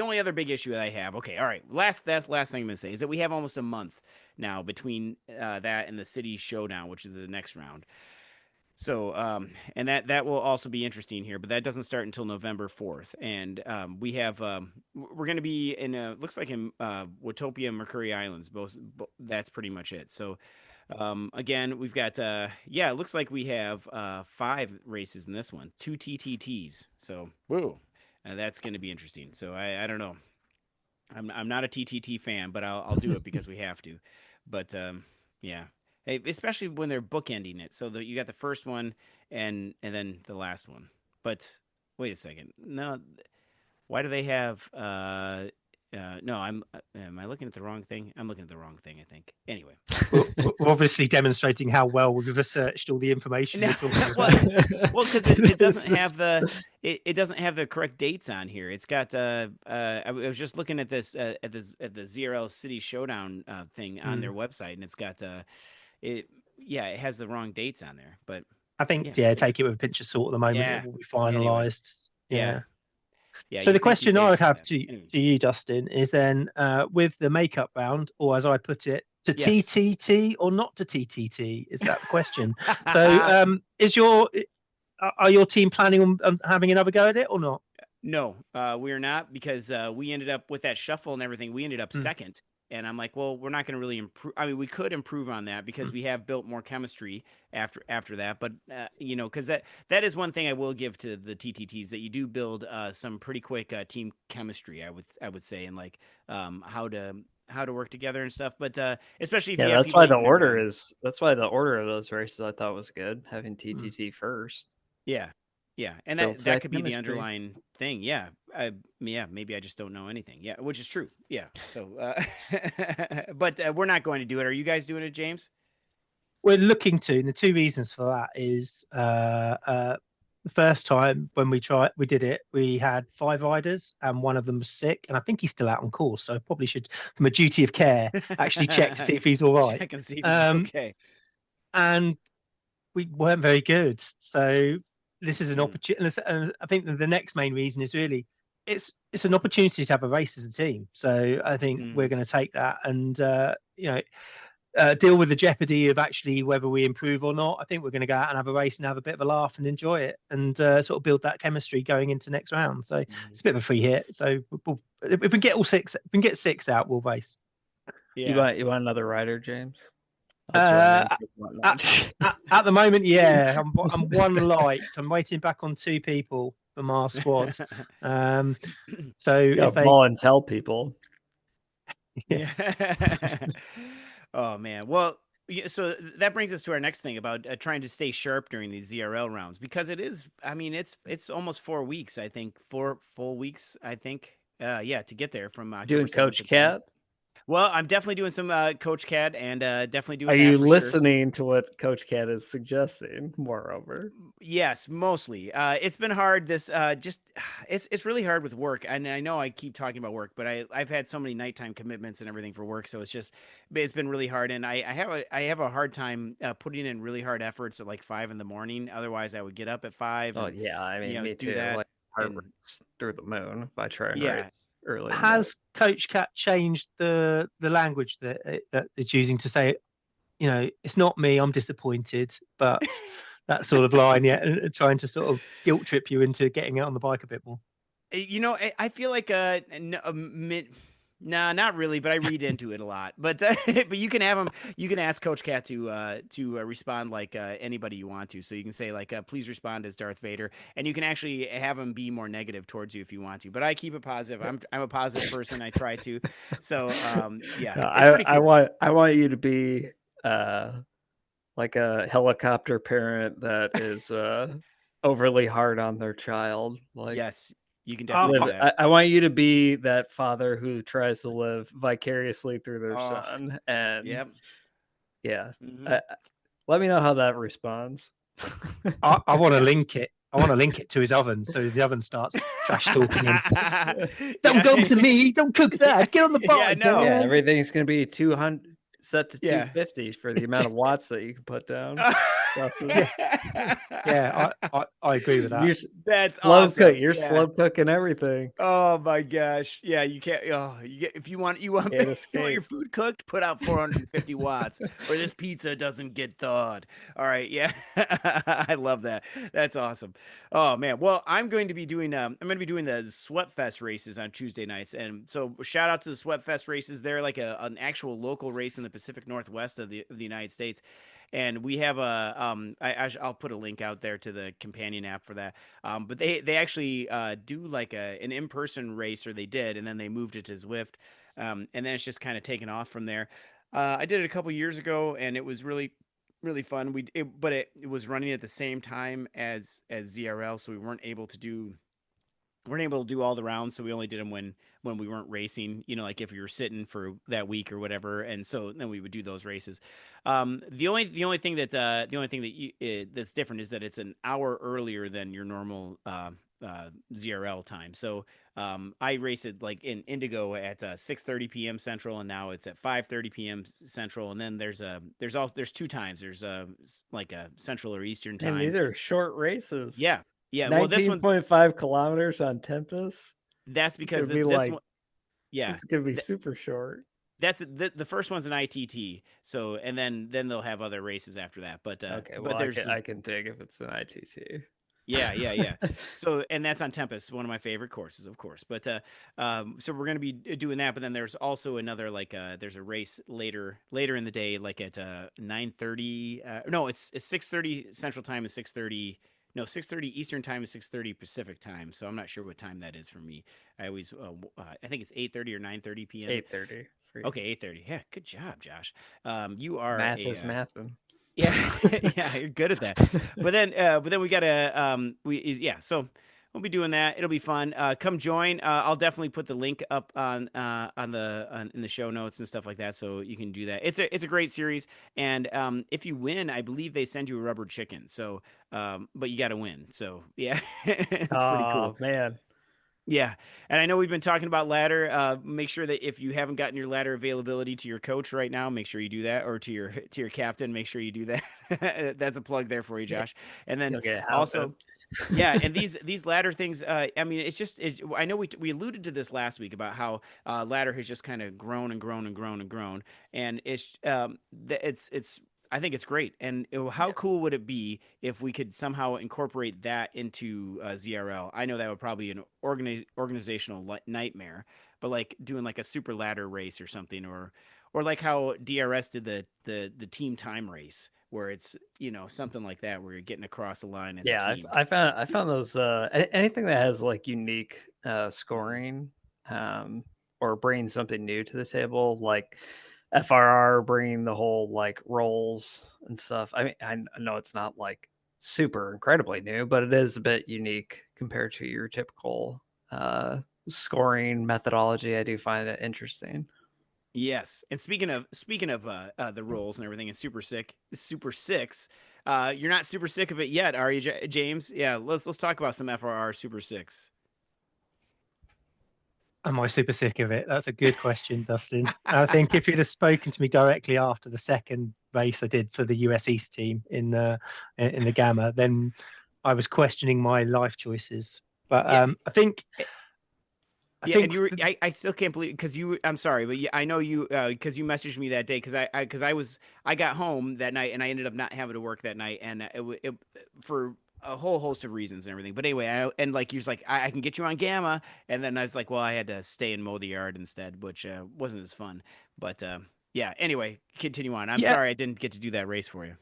only other big issue that I have. Okay, all right. Last thing I'm gonna say is that we have almost a month now between that and the city showdown, which is the next round. So, and that will also be interesting here, but that doesn't start until November 4th. And we have, we're going to be in, looks like in Watopia and Mercury Islands. Both that's pretty much it. So, again, we've got, it looks like we have 5 races in this one, 2 TTTs. So, woo, that's going to be interesting. So, I don't know. I'm not a TTT fan, but I'll do it because we have to. But, yeah. Hey, especially when they're bookending it, so that you got the first one and then the last one. But wait a second, no, why do they have? No, am I looking at the wrong thing? I'm looking at the wrong thing, I think. Anyway, we're obviously demonstrating how well we've researched all the information. Well, because it doesn't have it doesn't have the correct dates on here. It's got I was just looking at this at the ZRL City Showdown thing on their website, and it's got it has the wrong dates on there, but I think take it with a pinch of salt at the moment. It will be finalized. Anyway. So the question I would have to you, Dustin, is then with the makeup round, or as I put it, to Yes. TTT or not to TTT? Is that the question? So, are your team planning on having another go at it or not? No, we are not, because we ended up with that shuffle and everything. We ended up second, and I'm like, well, we're not going to really improve. I mean, we could improve on that because we have built more chemistry after that. But you know, because that is one thing I will give to the TTTs, that you do build some pretty quick team chemistry. I would say, and like how to work together and stuff. But especially if you have that's people why that the you've never order done. is. That's why the order of those races I thought was good. Having TTT first. Yeah. Yeah, and Builds that could be the chemistry. underlying thing. Yeah, yeah, maybe I just don't know anything. Yeah, which is true. Yeah, so, but we're not going to do it. Are you guys doing it, James? We're looking to, and the two reasons for that is the first time when we did it, we had 5 riders and one of them was sick, and I think he's still out on course, so I probably should, from a duty of care, actually check to see if he's all right. Check and see if he's okay. And we weren't very good, so this is an opportunity. And I think the next main reason is really it's an opportunity to have a race as a team. So I think we're going to take that and deal with the jeopardy of actually whether we improve or not. I think we're going to go out and have a race and have a bit of a laugh and enjoy it, and sort of build that chemistry going into next round. So it's a bit of a free hit. So if we can get if we can get 6 out, we'll race. Yeah. You want another rider, James? At the moment, yeah, I'm one light. I'm waiting back on 2 people from our squad. So if they ball and tell people. Yeah. Oh man. Well, so that brings us to our next thing about trying to stay sharp during these ZRL rounds, because it is. I mean, it's almost 4 weeks. I think 4 full weeks. I think. Yeah, to get there from October Doing 7th Coach to 10th. Cat. Well, I'm definitely doing some Coach Cat, and definitely doing. Are that you for listening to what Coach Cat is suggesting? Moreover, yes, mostly. It's been hard. It's really hard with work, and I know I keep talking about work, but I've had so many nighttime commitments and everything for work, so it's been really hard, and I have a hard time putting in really hard efforts at like 5 in the morning. Otherwise, I would get up at 5. Oh yeah, I mean, me do too. that. Like heart rate's through the moon if I try and Yeah. race early. Has Coach Cat changed the language that it's using to say, you know, it's not me, I'm disappointed, but that sort of line, yeah, and trying to sort of guilt trip you into getting out on the bike a bit more? You know, I feel like nah, not really, but I read into it a lot. But but you can have him. You can ask Coach Cat to respond like anybody you want to. So you can say like, please respond as Darth Vader, and you can actually have him be more negative towards you if you want to. But I keep it positive. I'm a positive person. I try to. So yeah, it's pretty cool. I want you to be like a helicopter parent that is overly hard on their child. Like, yes. You can definitely do that. I want you to be that father who tries to live vicariously through their son. And yeah, let me know how that responds. I want to link it. I want to link it to his oven, so the oven starts trash talking him. Don't go to me. Don't cook that. Get on the bike. Yeah, everything's gonna be 200 set to 250 for the amount of watts that you can put down. Yeah, I agree with that. That's slow awesome. cook. You're slow cooking everything. Oh my gosh. Yeah, you can't. Oh, if you want your food cooked, put out 450 watts, or this pizza doesn't get thawed. All right. Yeah, I love that. That's awesome. Oh man. Well, I'm going to be doing the Sweatfest races on Tuesday nights, and so shout out to the Sweatfest races. They're like an actual local race in the Pacific Northwest of the United States. And we have I'll put a link out there to the companion app for that. But they actually do like an in-person race, or they did, and then they moved it to Zwift. And then it's just kind of taken off from there. I did it a couple years ago, and it was really, really fun. But it was running at the same time as ZRL, so we weren't able to do all the rounds, so we only did them when we weren't racing, you know, like if we were sitting for that week or whatever, and so then we would do those races. The only thing that that's different is that it's an hour earlier than your normal ZRL time. So I race it like in Indigo at 6:30 p.m. Central, and now it's at 5:30 p.m. Central, and then there's 2 times. There's like a Central or Eastern time. And these are short races. Yeah. Yeah, 19.5 kilometers on Tempest. That's because this one, yeah, it's gonna be super short. That's the first one's an ITT. So and then they'll have other races after that. But Okay, but well, there's I can dig if it's an ITT. yeah. So and that's on Tempest, one of my favorite courses, of course. But so we're gonna be doing that. But then there's also another there's a race later in the day, like at 9:30. No, it's 6:30 Central Time and 6:30. No, 6:30 Eastern Time and 6:30 Pacific Time. So I'm not sure what time that is for me. I always I think it's 8:30 or 9:30 p.m. 8:30. Okay, 8:30. Yeah, good job, Josh. You are Math is mathing. yeah, yeah, you're good at that. But then we gotta yeah. So we'll be doing that. It'll be fun. Come join. I'll definitely put the link up on in the show notes and stuff like that, so you can do that. It's a great series, and if you win, I believe they send you a rubber chicken. So but you got to win. So yeah, it's pretty cool. Oh man. Yeah, and I know we've been talking about ladder. Make sure that if you haven't gotten your ladder availability to your coach right now, make sure you do that, or to your captain, make sure you do that. That's a plug there for you, Josh. And then You'll get also, hounded. yeah, and these ladder things. I mean, it's just. I know we alluded to this last week about how ladder has just kind of grown and grown and grown and grown, and it's. I think it's great. And how cool would it be if we could somehow incorporate that into ZRL? I know that would probably be an organizational nightmare, but like doing like a super ladder race or something, or like how DRS did the team time race, where it's something like that, where you're getting across the line as a team. I found those anything that has like unique scoring or bringing something new to the table, like FRR bringing the whole like rolls and stuff. I mean, I know it's not like super incredibly new, but it is a bit unique compared to your typical scoring methodology. I do find it interesting. Yes, and speaking of the rolls and everything, is Super Six. You're not super sick of it yet, are you, James? Yeah, let's talk about some FRR Super Six. Am I super sick of it? That's a good question, Dustin. I think if you'd have spoken to me directly after the second race I did for the US East team in the Gamma, then I was questioning my life choices. But I think. And you were, I still can't believe, because I'm sorry, but I know you, because you messaged me that day, because I got home that night and I ended up not having to work that night, and it for a whole host of reasons and everything. But anyway, and like he was like, I can get you on Gamma, and then I was like, well, I had to stay and mow the yard instead, which wasn't as fun. But yeah, anyway, continue on. I'm sorry I didn't get to do that race for you.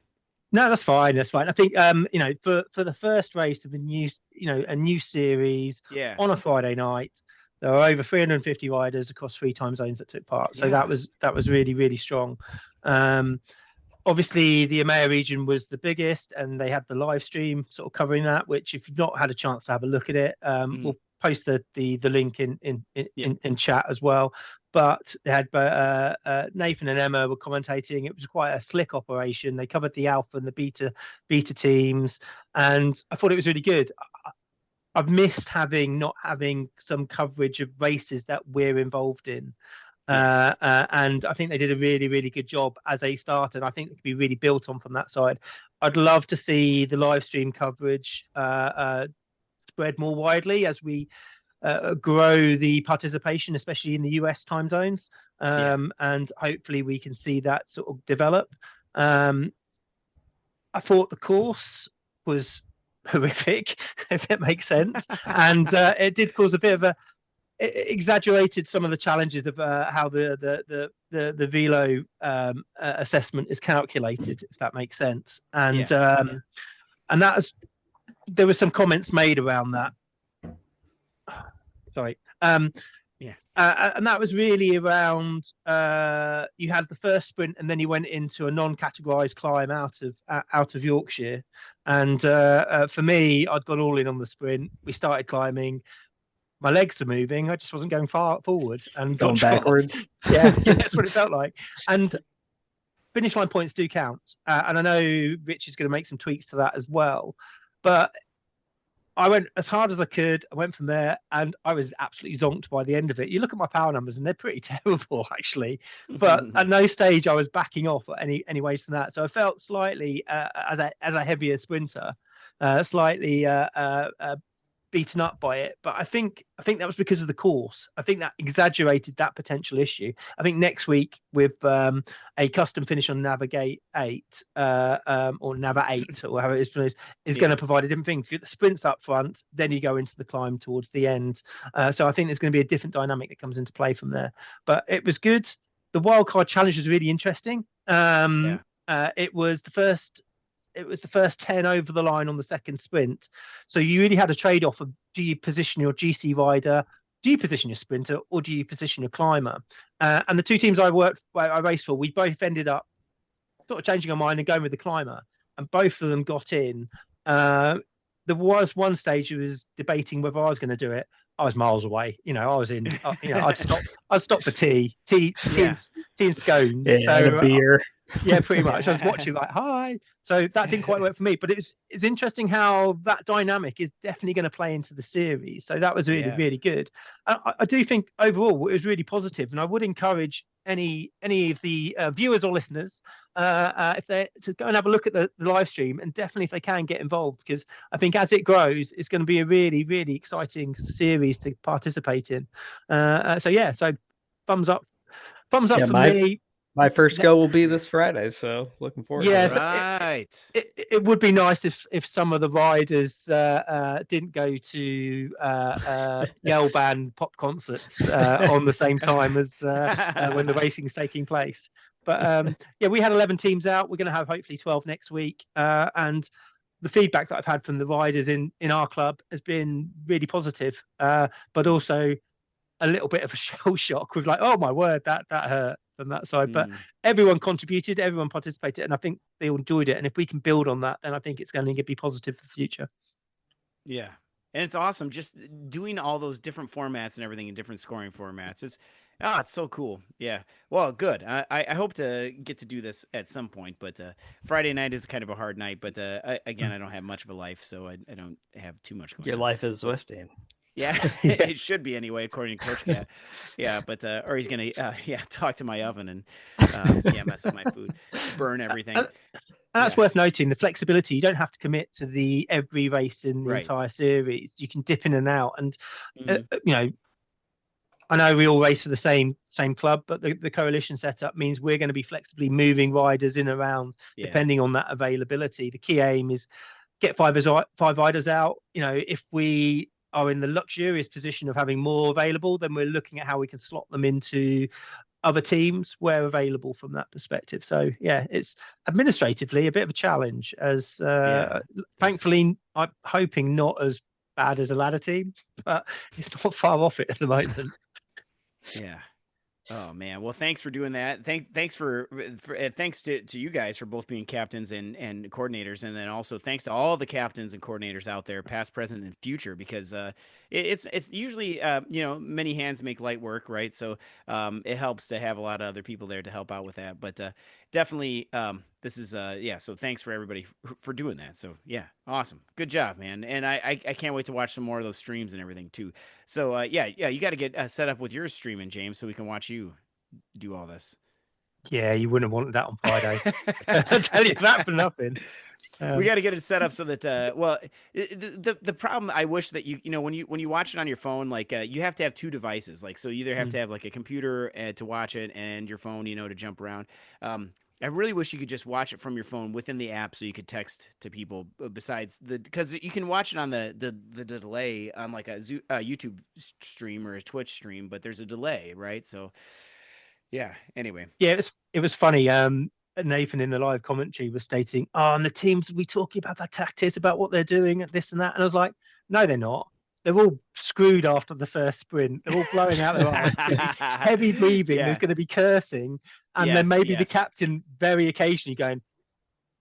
No, that's fine. That's fine. I think for the first race of a new series on a Friday night, there were over 350 riders across 3 time zones that took part. So that was really, really strong. Obviously, the EMEA region was the biggest, and they had the live stream sort of covering that. Which, if you've not had a chance to have a look at it, we'll post the link in chat as well. But they had Nathan and Emma were commentating. It was quite a slick operation. They covered the alpha and the beta teams, and I thought it was really good. I've missed not having some coverage of races that we're involved in. And I think they did a really, really good job as a start, and I think it could be really built on from that side. I'd love to see the live stream coverage spread more widely as we grow the participation, especially in the US time zones. And hopefully we can see that sort of develop. I thought the course was horrific, if it makes sense, and it did cause a bit of it exaggerated some of the challenges of how the velo assessment is calculated, if that makes sense. And and there were some comments made around that. Sorry. And that was really around you had the first sprint, and then you went into a non-categorized climb out of Yorkshire. And for me, I'd gone all in on the sprint. We started climbing. My legs are moving. I just wasn't going far forward and going backwards. Yeah, that's what it felt like. And finish line points do count. And I know Rich is going to make some tweaks to that as well. But I went as hard as I could. I went from there, and I was absolutely zonked by the end of it. You look at my power numbers, and they're pretty terrible, actually. But at no stage I was backing off any ways from that. So I felt slightly, as a heavier sprinter, slightly beaten up by it, but I think that was because of the course. I think that exaggerated that potential issue. I think next week with a custom finish on Navigate 8 or Nava 8 or however it is pronounced, is going to provide a different thing. To get the sprints up front, then you go into the climb towards the end. So I think there's going to be a different dynamic that comes into play from there. But it was good. The wildcard challenge was really interesting. It was the first 10 over the line on the second sprint. So you really had a trade-off of, do you position your GC rider, do you position your sprinter, or do you position your climber? And the two teams I raced for, we both ended up sort of changing our mind and going with the climber, and both of them got in. There was one stage I was debating whether I was going to do it. I was miles away. I was in. I'd stop for tea and scones. Yeah, so, and a beer. Yeah, pretty much. I was watching like, hi. So that didn't quite work for me, but it's interesting how that dynamic is definitely going to play into the series. So that was really good. I do think overall it was really positive, and I would encourage any of the viewers or listeners if they to go and have a look at the live stream, and definitely if they can get involved, because I think as it grows, it's going to be a really, really exciting series to participate in. So thumbs up for me. My first go will be this Friday, so looking forward to it. Right. It would be nice if some of the riders didn't go to Yale Band pop concerts on the same time as when the racing's taking place. But we had 11 teams out. We're going to have hopefully 12 next week. And the feedback that I've had from the riders in our club has been really positive, but also a little bit of a shell shock with like, oh my word, that hurt from that side. But everyone contributed, everyone participated, and I think they all enjoyed it. And if we can build on that, then I think it's going to be positive for the future. Yeah. And it's awesome just doing all those different formats and everything in different scoring formats. It's so cool. Yeah. Well, good. I hope to get to do this at some point, but Friday night is kind of a hard night. But again, I don't have much of a life, so I don't have too much going on. Your life is Zwifting. Yeah, it should be anyway, according to Coach Cat. Yeah, but or he's gonna talk to my oven and mess up my food, burn everything. That's worth noting, the flexibility. You don't have to commit to every race in the entire series. You can dip in and out, and I know we all race for the same club, but the coalition setup means we're going to be flexibly moving riders in and around depending on that availability. The key aim is get five riders out. If we are in the luxurious position of having more available, then we're looking at how we can slot them into other teams where available from that perspective. So it's administratively a bit of a challenge, as thankfully I'm hoping not as bad as a ladder team, but it's not far off it at the moment. Yeah. Oh man. Well, thanks for doing that. Thanks to you guys for both being captains and coordinators, and then also thanks to all the captains and coordinators out there, past, present, and future, because it's usually many hands make light work, right? So it helps to have a lot of other people there to help out with that. But definitely this is so thanks for everybody for doing that. So awesome, good job, man. And I can't wait to watch some more of those streams and everything too. So you got to get set up with your streaming, James, so we can watch you do all this. Yeah, you wouldn't have wanted that on Friday. I'll tell you that for nothing. We got to get it set up so that the problem, I wish that when you watch it on your phone, like you have to have two devices, like, so you either have to have like a computer to watch it and your phone to jump around. I really wish you could just watch it from your phone within the app, so you could text to people. Besides because you can watch it on the delay on like a YouTube stream or a Twitch stream, but there's a delay, right? So anyway. Yeah, it was funny. Nathan in the live commentary was stating, and the teams will be talking about their tactics, about what they're doing, and this and that. And I was like, no, they're not. They're all screwed after the first sprint. They're all blowing out their eyes. Heavy breathing. There's going to be cursing. And then maybe the captain very occasionally going,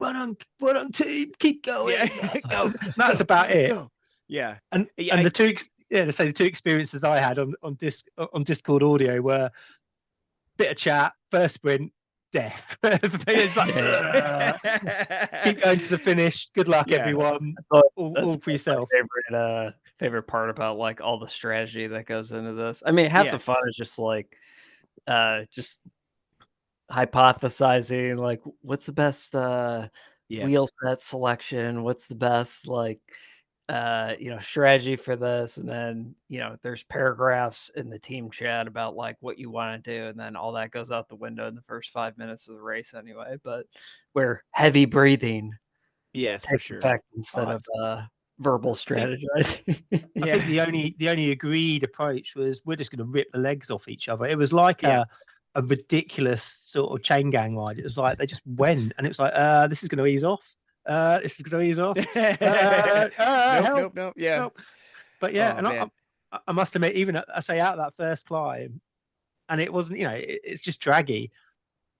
well done, team, keep going. Go. That's about it. Go. Yeah. And the two experiences I had on Discord audio were bit of chat, first sprint, death. It's like, keep going to the finish. Good luck, everyone. All for yourself. Favorite part about like all the strategy that goes into this. I mean, half the fun is just like just hypothesizing, like what's the best wheel set selection, what's the best like strategy for this, and then there's paragraphs in the team chat about like what you want to do, and then all that goes out the window in the first 5 minutes of the race anyway. But where heavy breathing Yes, for takes sure. effect instead of verbal strategizing. I think the only agreed approach was we're just going to rip the legs off each other. It was like a ridiculous sort of chain gang ride. It was like they just went, and it was like, this is going to ease off. This is going to ease off. Nope. Yeah. Help. But yeah, I must admit, even I say out of that first climb, and it wasn't, it's just draggy.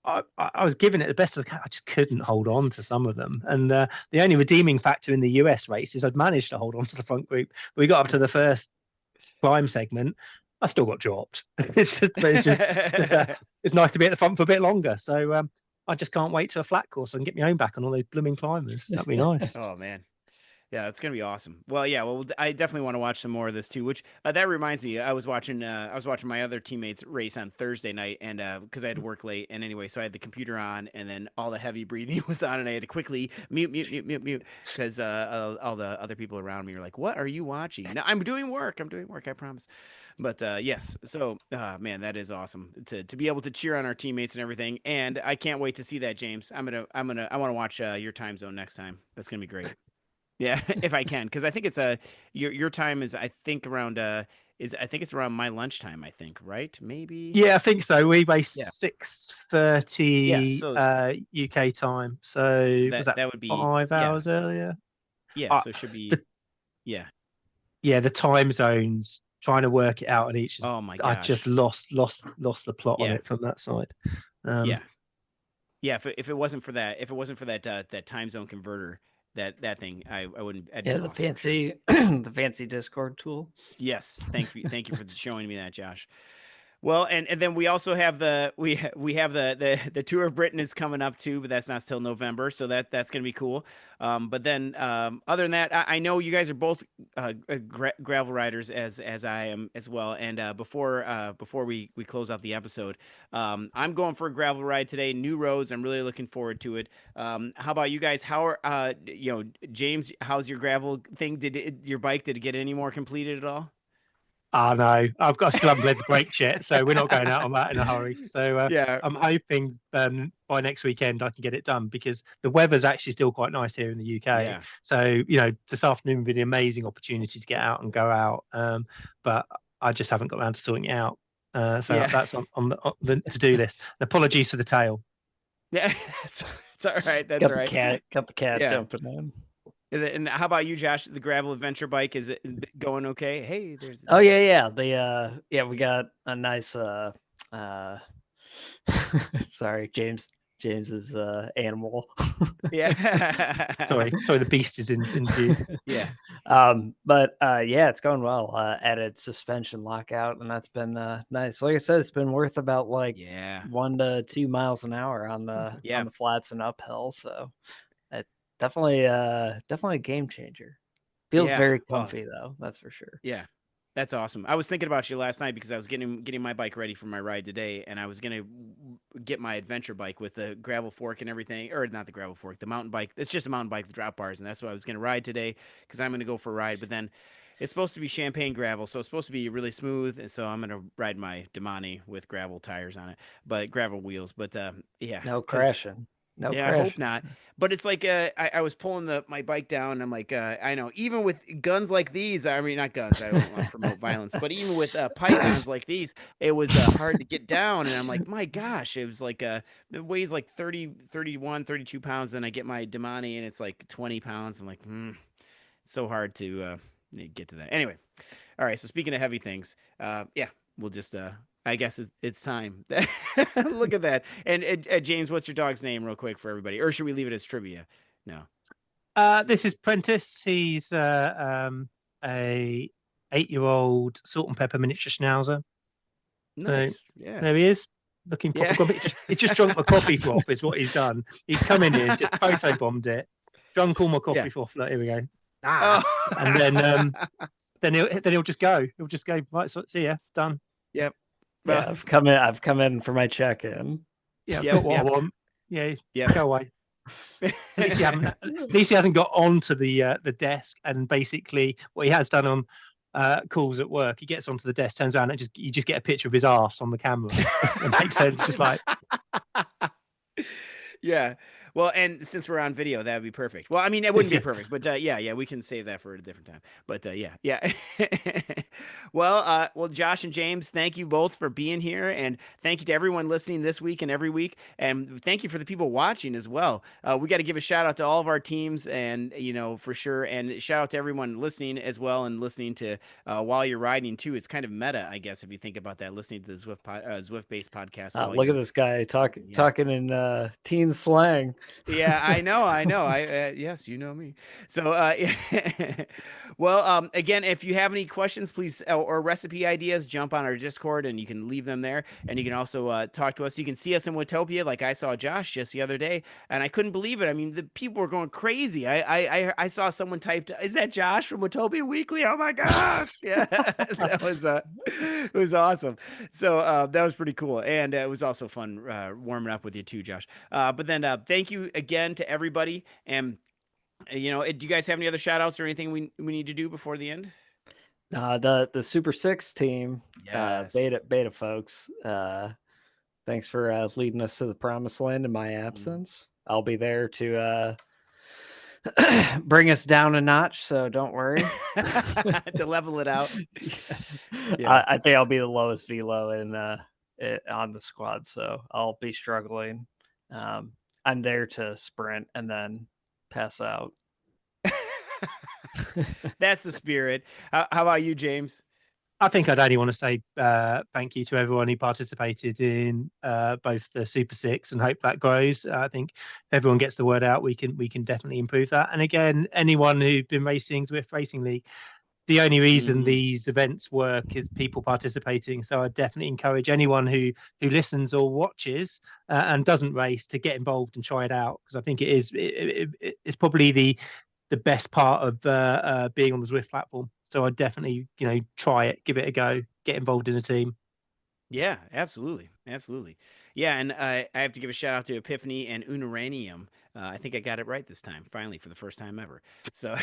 I was giving it the best I could. I just couldn't hold on to some of them. And the only redeeming factor in the US race is I'd managed to hold on to the front group. We got up to the first climb segment. I still got dropped. It's nice to be at the front for a bit longer. So I just can't wait to a flat course and get my own back on all those blooming climbers. That'd be nice. Oh, man. Yeah, it's gonna be awesome. Well, yeah, I definitely want to watch some more of this too. Which that reminds me, I was watching my other teammates race on Thursday night, and because I had to work late, and anyway, so I had the computer on, and then all the heavy breathing was on, and I had to quickly mute because all the other people around me were like, "What are you watching?" No, I'm doing work. I promise. But yes, so man, that is awesome to be able to cheer on our teammates and everything, and I can't wait to see that, James. I want to watch your time zone next time. That's gonna be great. Yeah, if I can, because I think it's your time is I think around it's around my lunchtime, I think, right? Maybe. Yeah, I think so. We base 6:30 UK time, so that would be 5 hours earlier. Yeah, so it should be. The time zones. Trying to work it out on each. Oh my gosh! I just lost the plot on it from that side. Yeah. If it wasn't for that, that time zone converter. That thing, I wouldn't. The fancy, the fancy Discord tool. Yes, thank you for showing me that, Josh. Well, and then we also have the Tour of Britain is coming up too, but that's not till November, so that's gonna be cool. But then other than that, I know you guys are both gravel riders as I am as well. And before we close out the episode, I'm going for a gravel ride today. New roads. I'm really looking forward to it. How about you guys? How are James? How's your gravel thing? Your bike did it get any more completed at all? No, still haven't bled the brakes yet, so we're not going out on that in a hurry. So I'm hoping by next weekend I can get it done because the weather's actually still quite nice here in the UK. Yeah. So this afternoon would be an amazing opportunity to get out and go out, but I just haven't got around to sorting it out. So that's on the to-do list. And apologies for the tail. Yeah, it's all right. That's all right. Got the cat jumping in. And how about you, Josh? The gravel adventure bike, is it going okay? Hey, there's. Oh yeah. We got a nice. Sorry, James's animal. Yeah. sorry, the beast is in view. Yeah. But it's going well. Added suspension lockout, and that's been nice. Like I said, it's been worth about 1 to 2 miles an hour on the flats and uphill. So. Definitely a game changer. Feels very comfy though, that's for sure. Yeah, that's awesome. I was thinking about you last night because I was getting my bike ready for my ride today, and I was gonna get my adventure bike with the gravel fork and everything, or not the gravel fork, the mountain bike. It's just a mountain bike with drop bars, and that's what I was gonna ride today because I'm gonna go for a ride. But then it's supposed to be champagne gravel, so it's supposed to be really smooth, and so I'm gonna ride my Damani with gravel tires on it, but gravel wheels. But no crashing. No, I hope not. But it's like I was pulling my bike down. And I'm like, I know, even with guns like these, I mean, not guns. I don't want to promote violence, but even with pythons like these, it was hard to get down. And I'm like, my gosh, it was like it weighs like 31, 32 pounds. Then I get my Damani, and it's like 20 pounds. I'm like, it's so hard to get to that. Anyway, all right. So speaking of heavy things, we'll just. I guess it's time. Look at that. And James, what's your dog's name real quick for everybody? Or should we leave it as trivia? No. This is Prentice. He's a 8-year-old salt and pepper miniature schnauzer. Nice. So, there he is. Looking proper. He's just drunk my coffee froth is what he's done. He's come in here, just photobombed it, drunk all my coffee froth. Look, here we go. And then he'll just go. He'll just go, right, so see ya, done. Yep. Yeah, I've come in for my check-in. Yeah, I've got what I want. Yeah, go away. At least he hasn't got onto the desk, and basically what he has done on calls at work, he gets onto the desk, turns around, and you just get a picture of his arse on the camera. It makes sense, just like. Yeah. Well, and since we're on video, that would be perfect. Well, I mean, it wouldn't be perfect, but yeah, we can save that for a different time. But yeah. Well, Josh and James, thank you both for being here, and thank you to everyone listening this week and every week, and thank you for the people watching as well. We got to give a shout out to all of our teams, and for sure, and shout out to everyone listening as well, and listening to while you're riding too. It's kind of meta, I guess, if you think about that, listening to the Zwift-based podcast. Look at this guy talking in teen slang. Yeah, I know. Yes, you know me. So, well, again, if you have any questions, please, or recipe ideas, jump on our Discord and you can leave them there. And you can also talk to us. You can see us in Watopia, like I saw Josh just the other day, and I couldn't believe it. I mean, the people were going crazy. I saw someone typed, "Is that Josh from Watopian Weekly?" Oh my gosh! Yeah, that was it was awesome. So that was pretty cool, and it was also fun warming up with you too, Josh. But then thank you again to everybody. And do you guys have any other shout outs or anything we need to do before the end? The Super Six team, Yes. beta folks, thanks for leading us to the promised land in my absence. I'll be there to bring us down a notch, so don't worry. To level it out. Yeah. I think I'll be the lowest velo on the squad, so I'll be struggling. I'm there to sprint and then pass out. That's the spirit. How about you, James? I think I'd only want to say thank you to everyone who participated in both the Super Six, and hope that grows. I think if everyone gets the word out, we can definitely improve that. And again, anyone who's been racing Zwift Racing League, the only reason these events work is people participating. So I definitely encourage anyone who listens or watches and doesn't race to get involved and try it out, because I think it's probably the best part of being on the Zwift platform. So I definitely try it, give it a go, get involved in a team. Yeah, absolutely. Yeah, and I have to give a shout out to Epiphany and Unuranium. I think I got it right this time, finally, for the first time ever. So,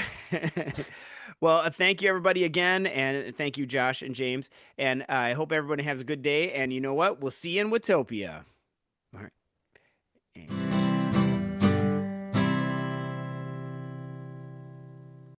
well, thank you, everybody, again, and thank you, Josh and James. And I hope everybody has a good day. And you know what? We'll see you in Watopia.